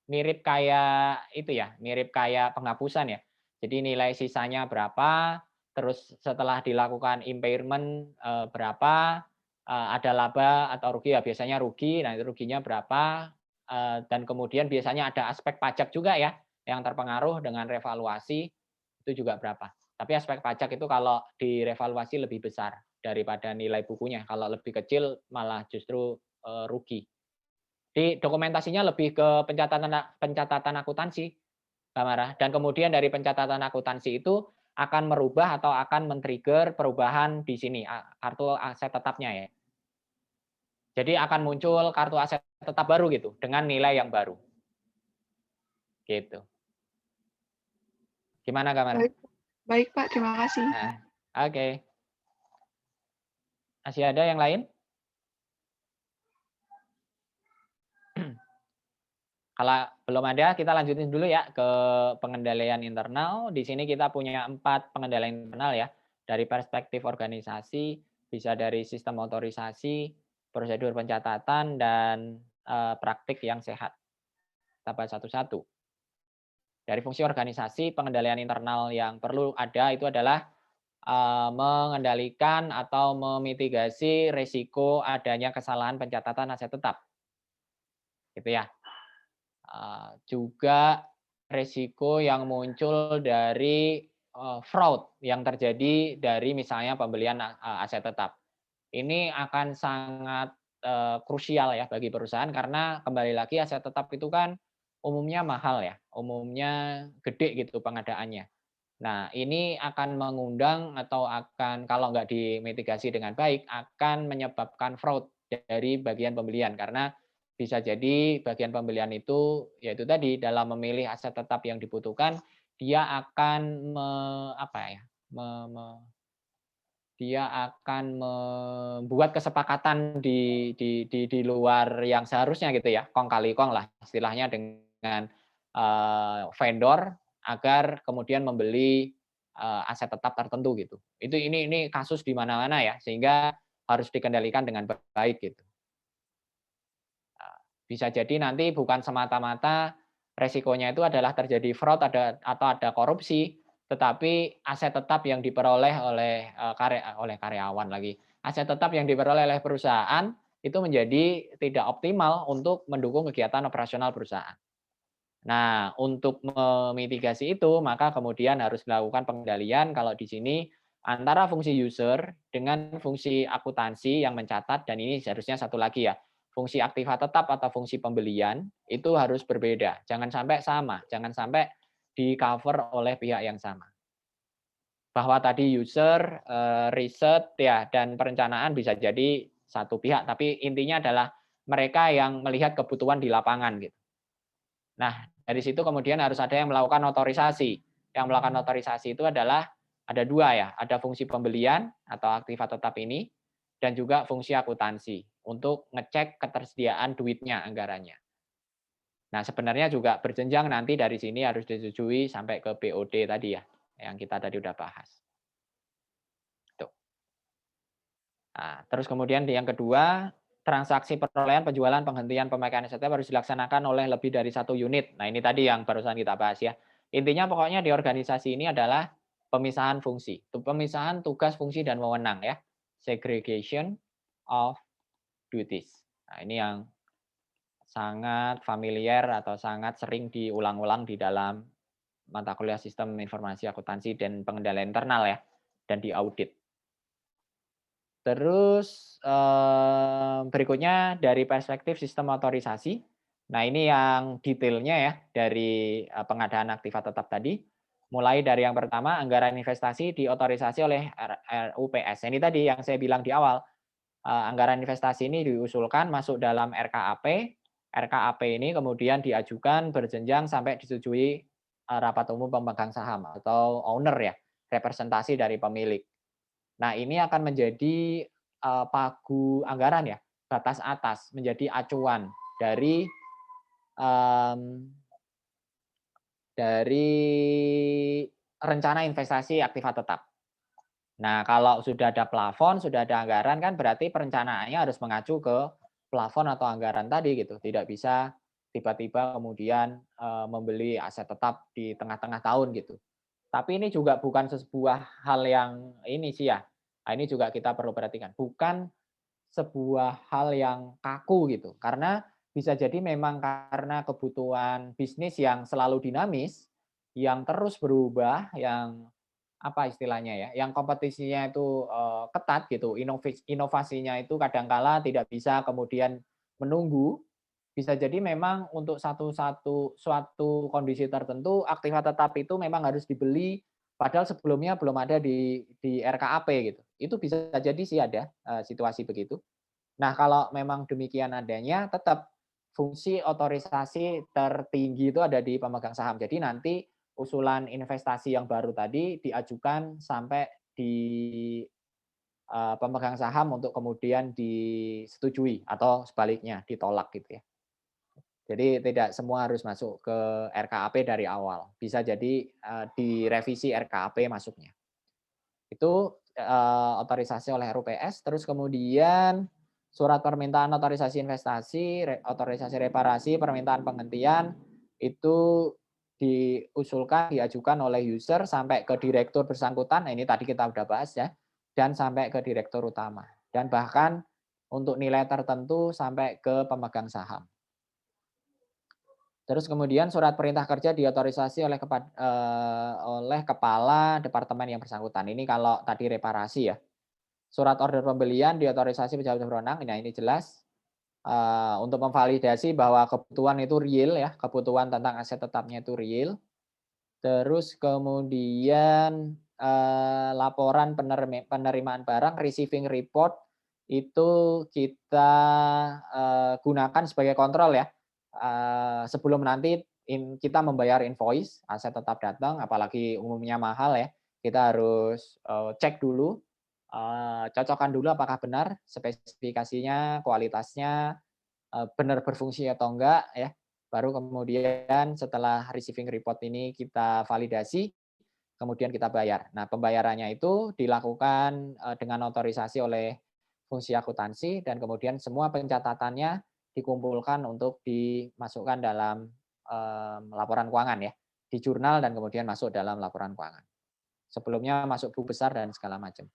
mirip kayak itu ya, mirip kayak penghapusan ya. Jadi nilai sisanya berapa, terus setelah dilakukan impairment berapa, ada laba atau rugi ya biasanya rugi, nah itu ruginya berapa, dan kemudian biasanya ada aspek pajak juga ya yang terpengaruh dengan revaluasi itu juga berapa. Tapi aspek pajak itu kalau direvaluasi lebih besar daripada nilai bukunya. Kalau lebih kecil malah justru rugi. Di dokumentasinya lebih ke pencatatan akuntansi. Mbak Mara. Dan kemudian dari pencatatan akuntansi itu akan merubah atau akan men-trigger perubahan di sini, kartu aset tetapnya ya. Jadi akan muncul kartu aset tetap baru gitu, dengan nilai yang baru. Gitu. Gimana Kak Mara? Baik, baik Pak, terima kasih. Nah, oke. Masih ada yang lain? Kalau belum ada, kita lanjutin dulu ya ke pengendalian internal. Di sini kita punya 4 pengendalian internal ya. Dari perspektif organisasi, bisa dari sistem otorisasi, prosedur pencatatan, dan praktik yang sehat. Kita bahas satu-satu. Dari fungsi organisasi, pengendalian internal yang perlu ada itu adalah mengendalikan atau memitigasi risiko adanya kesalahan pencatatan aset tetap. Gitu ya. Juga risiko yang muncul dari fraud yang terjadi dari misalnya pembelian aset tetap. Ini akan sangat krusial ya bagi perusahaan karena kembali lagi aset tetap itu kan umumnya mahal ya, umumnya gede gitu pengadaannya. Nah, ini akan mengundang atau akan kalau nggak dimitigasi dengan baik akan menyebabkan fraud dari bagian pembelian karena bisa jadi bagian pembelian itu yaitu tadi dalam memilih aset tetap yang dibutuhkan dia akan dia akan membuat kesepakatan di luar yang seharusnya gitu ya, kong kali kong lah istilahnya dengan vendor agar kemudian membeli aset tetap tertentu gitu. Ini kasus di mana-mana ya, sehingga harus dikendalikan dengan baik gitu. Bisa jadi nanti bukan semata-mata resikonya itu adalah terjadi fraud atau ada korupsi, tetapi aset tetap yang diperoleh oleh karyawan lagi. Aset tetap yang diperoleh oleh perusahaan itu menjadi tidak optimal untuk mendukung kegiatan operasional perusahaan. Nah, untuk memitigasi itu, maka kemudian harus dilakukan pengendalian kalau di sini antara fungsi user dengan fungsi akuntansi yang mencatat, dan ini seharusnya satu lagi ya, fungsi aktiva tetap atau fungsi pembelian itu harus berbeda. Jangan sampai sama, jangan sampai di-cover oleh pihak yang sama. Bahwa tadi user, riset ya dan perencanaan bisa jadi satu pihak, tapi intinya adalah mereka yang melihat kebutuhan di lapangan gitu. Nah, dari situ kemudian harus ada yang melakukan otorisasi. Yang melakukan otorisasi itu adalah ada 2 ya, ada fungsi pembelian atau aktiva tetap ini, dan juga fungsi akuntansi untuk ngecek ketersediaan duitnya, anggarannya. Nah, sebenarnya juga berjenjang nanti dari sini harus disetujui sampai ke BOD tadi ya, yang kita tadi udah bahas. Tuh. Nah, terus kemudian yang kedua, transaksi perolehan, penjualan, penghentian pemakaian aset harus dilaksanakan oleh lebih dari 1 unit. Nah, ini tadi yang barusan kita bahas ya. Intinya pokoknya di organisasi ini adalah pemisahan fungsi, pemisahan tugas, fungsi, dan wewenang ya. Segregation of duties. Nah, ini yang sangat familiar atau sangat sering diulang-ulang di dalam mata kuliah sistem informasi akuntansi dan pengendalian internal ya, dan di audit. Terus berikutnya dari perspektif sistem otorisasi. Nah, ini yang detailnya ya dari pengadaan aktiva tetap tadi. Mulai dari yang pertama, anggaran investasi diotorisasi oleh RUPS. Ini tadi yang saya bilang di awal. Anggaran investasi ini diusulkan masuk dalam RKAP. RKAP ini kemudian diajukan berjenjang sampai disetujui rapat umum pemegang saham atau owner ya, representasi dari pemilik. Nah, ini akan menjadi pagu anggaran ya, batas atas, menjadi acuan dari rencana investasi aktiva tetap. Nah, kalau sudah ada plafon, sudah ada anggaran kan berarti perencanaannya harus mengacu ke plafon atau anggaran tadi gitu. Tidak bisa tiba-tiba kemudian membeli aset tetap di tengah-tengah tahun gitu. Tapi ini juga bukan sebuah hal yang ini sih ya. Nah, ini juga kita perlu perhatikan. Bukan sebuah hal yang kaku gitu. Karena bisa jadi memang karena kebutuhan bisnis yang selalu dinamis, yang terus berubah, yang apa istilahnya ya, yang kompetisinya itu ketat gitu, inovasinya itu kadangkala tidak bisa kemudian menunggu, bisa jadi memang untuk suatu kondisi tertentu aktiva tetap itu memang harus dibeli padahal sebelumnya belum ada di RKAP gitu. Itu bisa jadi sih ada situasi begitu. Nah, kalau memang demikian adanya, tetap fungsi otorisasi tertinggi itu ada di pemegang saham. Jadi nanti usulan investasi yang baru tadi diajukan sampai di pemegang saham untuk kemudian disetujui atau sebaliknya ditolak gitu ya. Jadi tidak semua harus masuk ke RKAP dari awal. Bisa jadi direvisi RKAP masuknya. Itu otorisasi oleh RUPS, terus kemudian surat permintaan otorisasi investasi, otorisasi reparasi, permintaan penghentian itu diusulkan, diajukan oleh user sampai ke direktur bersangkutan. Nah, ini tadi kita udah bahas ya, dan sampai ke direktur utama. Dan bahkan untuk nilai tertentu sampai ke pemegang saham. Terus kemudian surat perintah kerja diotorisasi oleh kepala departemen yang bersangkutan. Ini kalau tadi reparasi ya. Surat order pembelian diotorisasi pejabat berwenang. Nah, ini jelas untuk memvalidasi bahwa kebutuhan itu real ya, kebutuhan tentang aset tetapnya itu real. Terus kemudian laporan penerimaan barang, receiving report itu kita gunakan sebagai kontrol ya. Sebelum nanti kita membayar invoice, aset tetap datang, apalagi umumnya mahal ya, kita harus cek dulu, cocokkan dulu apakah benar spesifikasinya, kualitasnya, benar berfungsi atau enggak ya. Baru kemudian setelah receiving report ini kita validasi, kemudian kita bayar. Nah, pembayarannya itu dilakukan dengan otorisasi oleh fungsi akuntansi dan kemudian semua pencatatannya dikumpulkan untuk dimasukkan dalam laporan keuangan ya, di jurnal dan kemudian masuk dalam laporan keuangan. Sebelumnya masuk buku besar dan segala macam.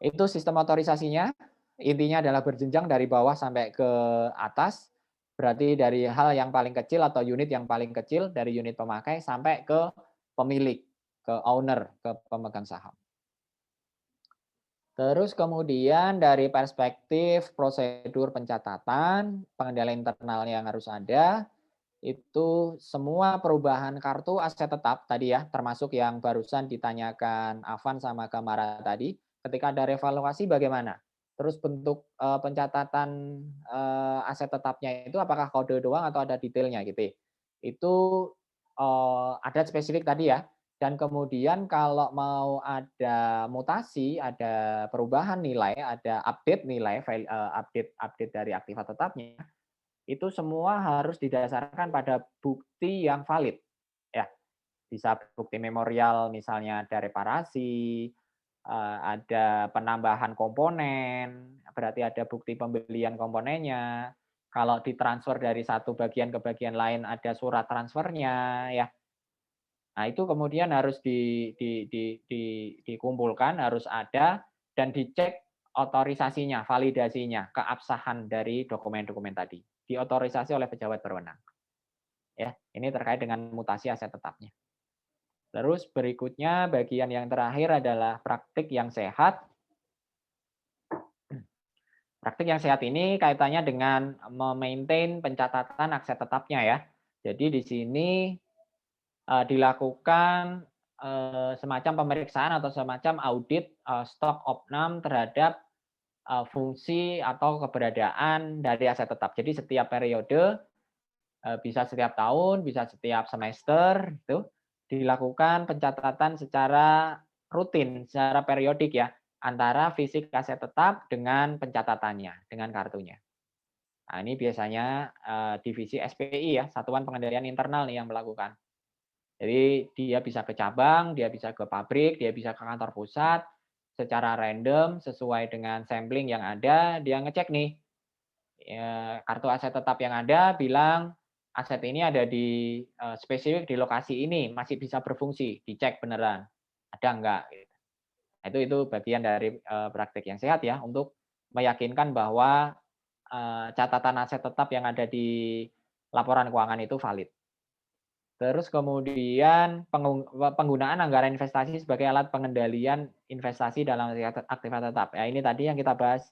Itu sistem otorisasinya, intinya adalah berjenjang dari bawah sampai ke atas, berarti dari hal yang paling kecil atau unit yang paling kecil, dari unit pemakai sampai ke pemilik, ke owner, ke pemegang saham. Terus kemudian dari perspektif prosedur pencatatan, pengendalian internal yang harus ada, itu semua perubahan kartu aset tetap tadi ya, termasuk yang barusan ditanyakan Afan sama Gamara tadi, ketika ada revaluasi bagaimana? Terus bentuk pencatatan aset tetapnya itu apakah kode doang atau ada detailnya gitu. Itu ada spesifik tadi ya. Dan kemudian kalau mau ada mutasi, ada perubahan nilai, ada update nilai, update dari aktiva tetapnya, itu semua harus didasarkan pada bukti yang valid. Ya, bisa bukti memorial misalnya ada reparasi, ada penambahan komponen, berarti ada bukti pembelian komponennya. Kalau ditransfer dari satu bagian ke bagian lain ada surat transfernya ya. Nah, itu kemudian harus dikumpulkan, harus ada dan dicek otorisasinya, validasinya, keabsahan dari dokumen-dokumen tadi. Diotorisasi oleh pejabat berwenang. Ya, ini terkait dengan mutasi aset tetapnya. Terus berikutnya bagian yang terakhir adalah praktik yang sehat. Praktik yang sehat ini kaitannya dengan memaintain pencatatan aset tetapnya ya. Jadi di sini dilakukan semacam pemeriksaan atau semacam audit stok opnam terhadap fungsi atau keberadaan dari aset tetap. Jadi setiap periode, bisa setiap tahun, bisa setiap semester, itu dilakukan pencatatan secara rutin, secara periodik ya, antara fisik aset tetap dengan pencatatannya, dengan kartunya. Nah, ini biasanya divisi SPI ya, Satuan Pengendalian Internal nih yang melakukan. Jadi dia bisa ke cabang, dia bisa ke pabrik, dia bisa ke kantor pusat, secara random sesuai dengan sampling yang ada, dia ngecek nih kartu aset tetap yang ada bilang aset ini ada di spesifik di lokasi ini, masih bisa berfungsi, dicek beneran ada enggak. Nah, itu bagian dari praktik yang sehat ya untuk meyakinkan bahwa catatan aset tetap yang ada di laporan keuangan itu valid. Terus kemudian penggunaan anggaran investasi sebagai alat pengendalian investasi dalam aktiva tetap. Ya, ini tadi yang kita bahas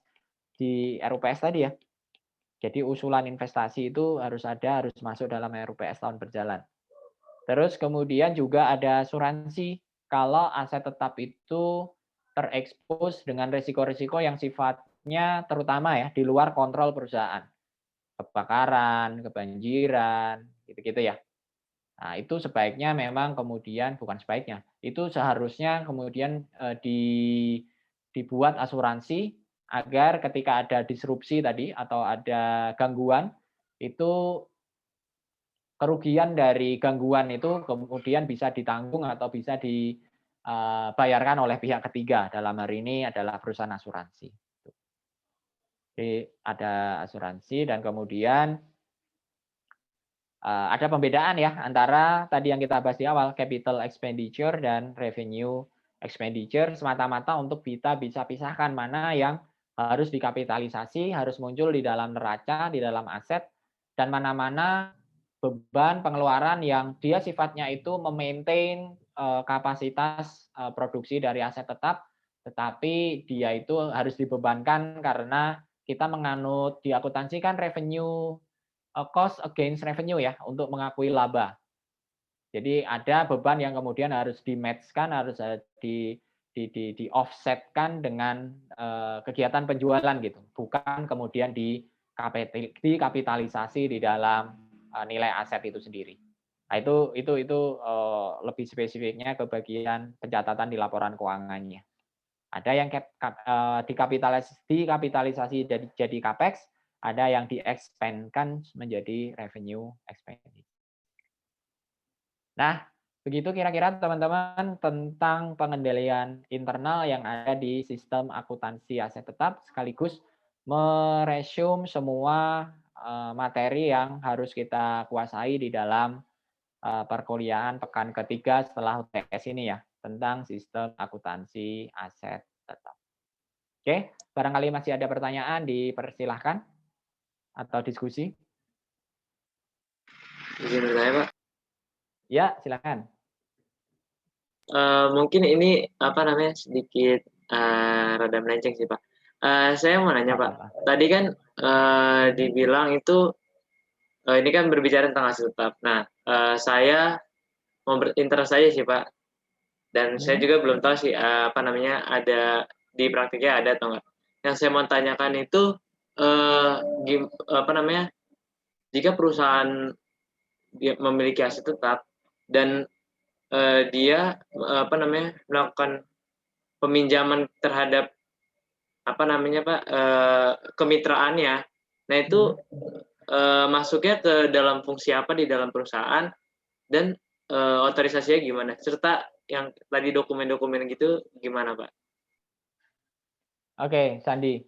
di RUPS tadi ya. Jadi usulan investasi itu harus masuk dalam RUPS tahun berjalan. Terus kemudian juga ada asuransi kalau aset tetap itu terekspos dengan risiko-risiko yang sifatnya terutama ya di luar kontrol perusahaan. Kebakaran, kebanjiran, gitu-gitu ya. Nah, itu sebaiknya memang kemudian bukan sebaiknya, itu seharusnya kemudian dibuat asuransi agar ketika ada disrupsi tadi atau ada gangguan itu kerugian dari gangguan itu kemudian bisa ditanggung atau bisa dibayarkan oleh pihak ketiga. Dalam hari ini adalah perusahaan asuransi. Jadi ada asuransi dan kemudian ada pembedaan ya antara tadi yang kita bahas di awal, capital expenditure dan revenue expenditure semata-mata untuk kita bisa pisahkan mana yang harus dikapitalisasi, harus muncul di dalam neraca, di dalam aset, dan mana-mana beban pengeluaran yang dia sifatnya itu memaintain kapasitas produksi dari aset tetap, tetapi dia itu harus dibebankan karena kita menganut di akuntansi kan revenue cost against revenue ya untuk mengakui laba. Jadi ada beban yang kemudian harus di-match-kan, harus di offset-kan dengan kegiatan penjualan gitu, bukan kemudian dikapitalisasi di dalam nilai aset itu sendiri. Nah, itu lebih spesifiknya ke bagian pencatatan di laporan keuangannya. Ada yang dikapitalisasi jadi capex, ada yang di-expand-kan menjadi revenue expenditure. Nah, begitu kira-kira teman-teman tentang pengendalian internal yang ada di sistem akuntansi aset tetap, sekaligus meresume semua materi yang harus kita kuasai di dalam perkuliahan pekan ketiga setelah UTS ini ya, tentang sistem akuntansi aset tetap. Oke, barangkali masih ada pertanyaan, dipersilahkan atau diskusi. Izin bertanya, Pak. Ya, silakan. Mungkin ini sedikit rada melenceng sih, Pak. Saya mau nanya, Pak. Tadi kan dibilang itu ini kan berbicara tentang aset tetap. Nah, saya mau berinterest saja sih, Pak. Dan saya juga belum tahu sih ada di praktiknya ada atau enggak. Yang saya mau tanyakan itu jika perusahaan dia memiliki aset tetap dan dia melakukan peminjaman terhadap kemitraannya. Nah, itu masuknya ke dalam fungsi apa di dalam perusahaan dan otorisasinya gimana? Serta yang tadi dokumen-dokumen gitu gimana, Pak? Oke, Sandi.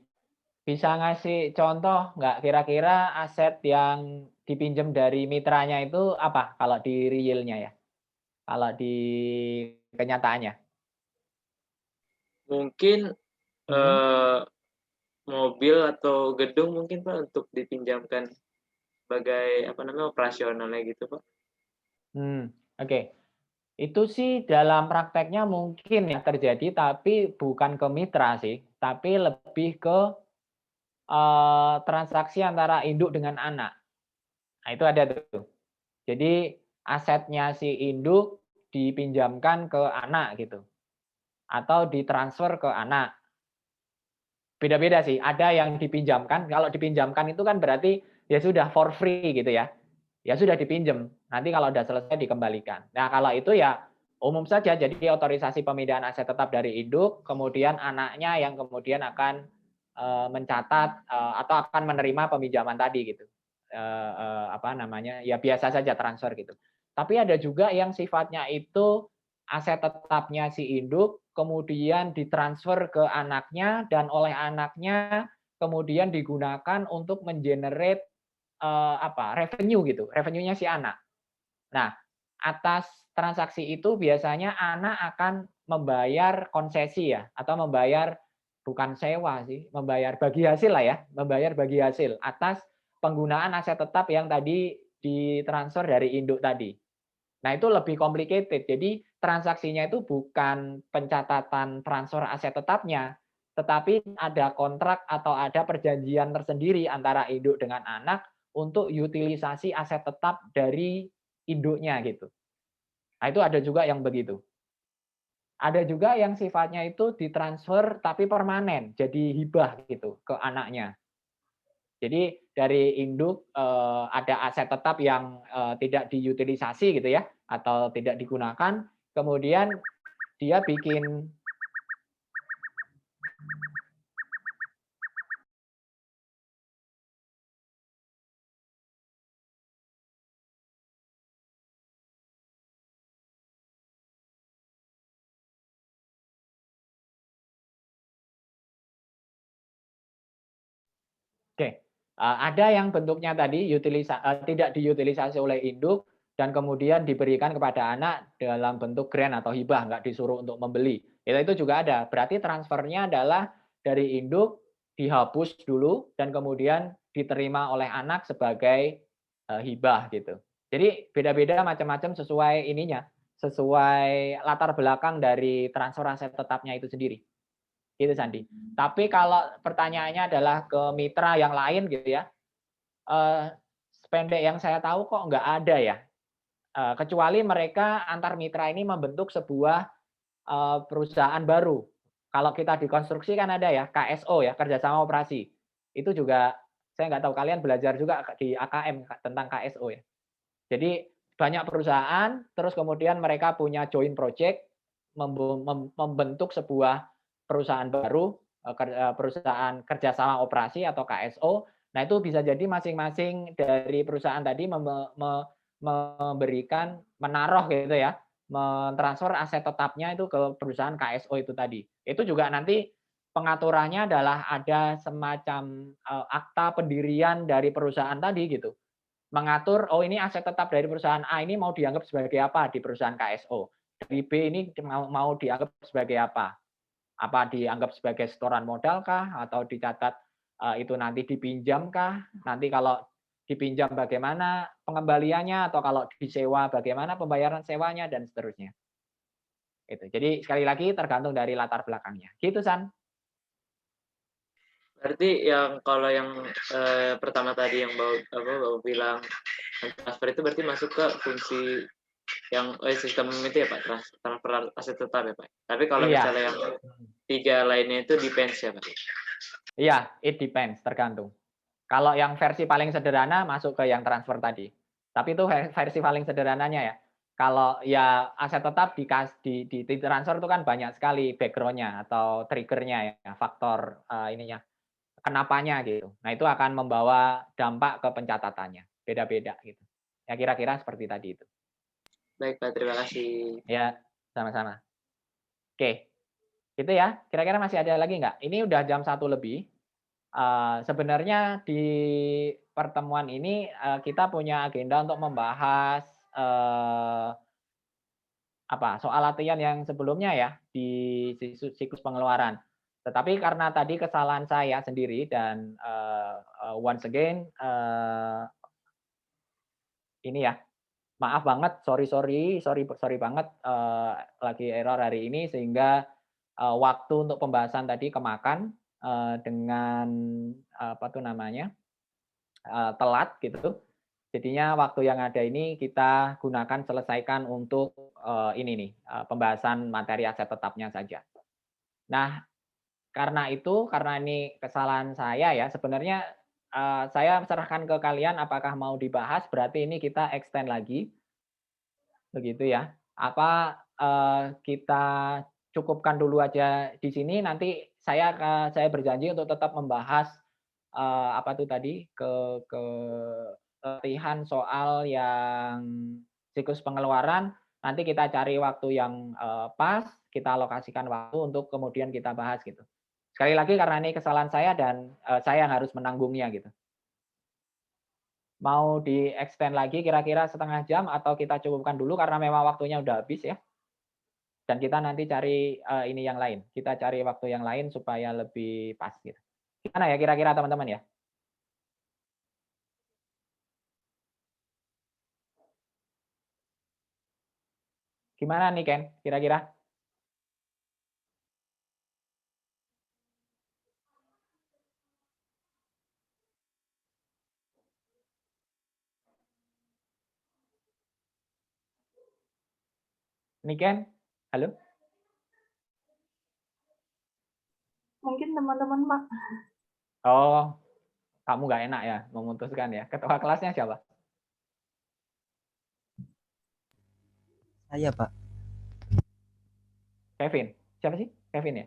Bisa ngasih contoh nggak kira-kira aset yang dipinjam dari mitranya itu apa kalau di realnya ya? Kalau di kenyataannya? Mungkin mobil atau gedung mungkin, Pak, untuk dipinjamkan sebagai operasionalnya gitu, Pak. Oke. Itu sih dalam prakteknya mungkin ya terjadi, tapi bukan ke mitra sih, tapi lebih ke transaksi antara induk dengan anak. Nah, itu ada tuh. Jadi asetnya si induk dipinjamkan ke anak gitu. Atau ditransfer ke anak. Beda-beda sih. Ada yang dipinjamkan, kalau dipinjamkan itu kan berarti ya sudah for free gitu ya. Ya sudah dipinjam. Nanti kalau sudah selesai dikembalikan. Nah, kalau itu ya umum saja. Jadi otorisasi pemindahan aset tetap dari induk, kemudian anaknya yang kemudian akan mencatat atau akan menerima peminjaman tadi gitu. Ya biasa saja transfer gitu. Tapi ada juga yang sifatnya itu aset tetapnya si induk kemudian ditransfer ke anaknya dan oleh anaknya kemudian digunakan untuk mengenerate revenue gitu, revenue-nya si anak. Nah, atas transaksi itu biasanya anak akan membayar konsesi ya, atau membayar bukan sewa sih, membayar bagi hasil lah ya, membayar bagi hasil atas penggunaan aset tetap yang tadi ditransfer dari induk tadi. Nah, itu lebih complicated. Jadi transaksinya itu bukan pencatatan transfer aset tetapnya, tetapi ada kontrak atau ada perjanjian tersendiri antara induk dengan anak untuk utilisasi aset tetap dari induknya gitu. Nah, itu ada juga yang begitu. Ada juga yang sifatnya itu ditransfer tapi permanen, jadi hibah gitu ke anaknya. Jadi dari induk ada aset tetap yang tidak diutilisasi gitu ya, atau tidak digunakan, kemudian dia bikin Oke, ada yang bentuknya tadi tidak diutilisasi oleh induk dan kemudian diberikan kepada anak dalam bentuk grant atau hibah, nggak disuruh untuk membeli. Itu juga ada. Berarti transfernya adalah dari induk dihapus dulu dan kemudian diterima oleh anak sebagai hibah gitu. Jadi beda-beda macam-macam sesuai ininya, sesuai latar belakang dari transfer aset tetapnya itu sendiri. Gitu Sandi. Tapi kalau pertanyaannya adalah ke mitra yang lain gitu ya, sependek yang saya tahu kok nggak ada ya. Kecuali mereka antar mitra ini membentuk sebuah perusahaan baru. Kalau kita di konstruksi kan ada ya KSO ya, kerjasama operasi. Itu juga saya nggak tahu kalian belajar juga di AKM tentang KSO ya. Jadi banyak perusahaan, terus kemudian mereka punya joint project, membentuk sebuah perusahaan baru, perusahaan kerjasama operasi atau KSO. Nah itu bisa jadi masing-masing dari perusahaan tadi memberikan, menaruh gitu ya, mentransfer aset tetapnya itu ke perusahaan KSO itu tadi. Itu juga nanti pengaturannya adalah ada semacam akta pendirian dari perusahaan tadi gitu. Mengatur, oh ini aset tetap dari perusahaan A ini mau dianggap sebagai apa di perusahaan KSO. Dari B ini mau dianggap sebagai apa? Apa dianggap sebagai setoran modal kah? Atau dicatat itu nanti dipinjam kah? Nanti kalau dipinjam bagaimana pengembaliannya? Atau kalau disewa bagaimana pembayaran sewanya? Dan seterusnya. Itu. Jadi sekali lagi tergantung dari latar belakangnya. Gitu, San. Berarti kalau yang pertama tadi yang Bapak bilang transfer itu berarti masuk ke fungsi yang sistem itu ya Pak, transfer aset tetap ya Pak. Tapi kalau misalnya yang 3 lainnya itu depends ya Pak. Iya, it depends, tergantung. Kalau yang versi paling sederhana masuk ke yang transfer tadi. Tapi itu versi paling sederhananya ya. Kalau ya aset tetap di transfer itu kan banyak sekali background-nya atau trigger-nya ya, faktor ininya, kenapanya gitu. Nah itu akan membawa dampak ke pencatatannya, beda-beda gitu. Ya kira-kira seperti tadi itu. Baik Pak, terima kasih. Ya, sama-sama. Oke, itu ya. Kira-kira masih ada lagi nggak? Ini udah jam 1 lebih. Sebenarnya di pertemuan ini kita punya agenda untuk membahas soal latihan yang sebelumnya ya di siklus pengeluaran. Tetapi karena tadi kesalahan saya sendiri dan once again ini ya maaf banget, sorry banget lagi error hari ini sehingga waktu untuk pembahasan tadi kemakan dengan telat gitu. Jadinya waktu yang ada ini kita gunakan selesaikan untuk ini nih pembahasan materi aset tetapnya saja. Nah, karena ini kesalahan saya ya, sebenarnya saya serahkan ke kalian apakah mau dibahas, berarti ini kita extend lagi. Begitu ya. Apa kita cukupkan dulu aja di sini, nanti saya berjanji untuk tetap membahas ke latihan soal yang siklus pengeluaran. Nanti kita cari waktu yang pas, kita alokasikan waktu untuk kemudian kita bahas gitu. Sekali lagi karena ini kesalahan saya dan saya yang harus menanggungnya gitu. Mau di-extend lagi kira-kira setengah jam atau kita cukupkan dulu karena memang waktunya udah habis ya. Dan kita nanti cari ini yang lain. Kita cari waktu yang lain supaya lebih pas gitu. Gimana ya kira-kira teman-teman ya? Gimana nih Ken, kira-kira? Niken, halo? Mungkin teman-teman, Pak. Oh, kamu nggak enak ya memutuskan ya. Ketua kelasnya siapa? Saya, Pak. Kevin. Siapa sih? Kevin ya?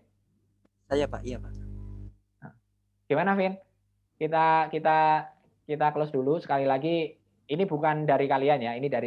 Saya, Pak. Iya, Pak. Gimana, Vin? Kita close dulu sekali lagi. Ini bukan dari kalian ya, ini dari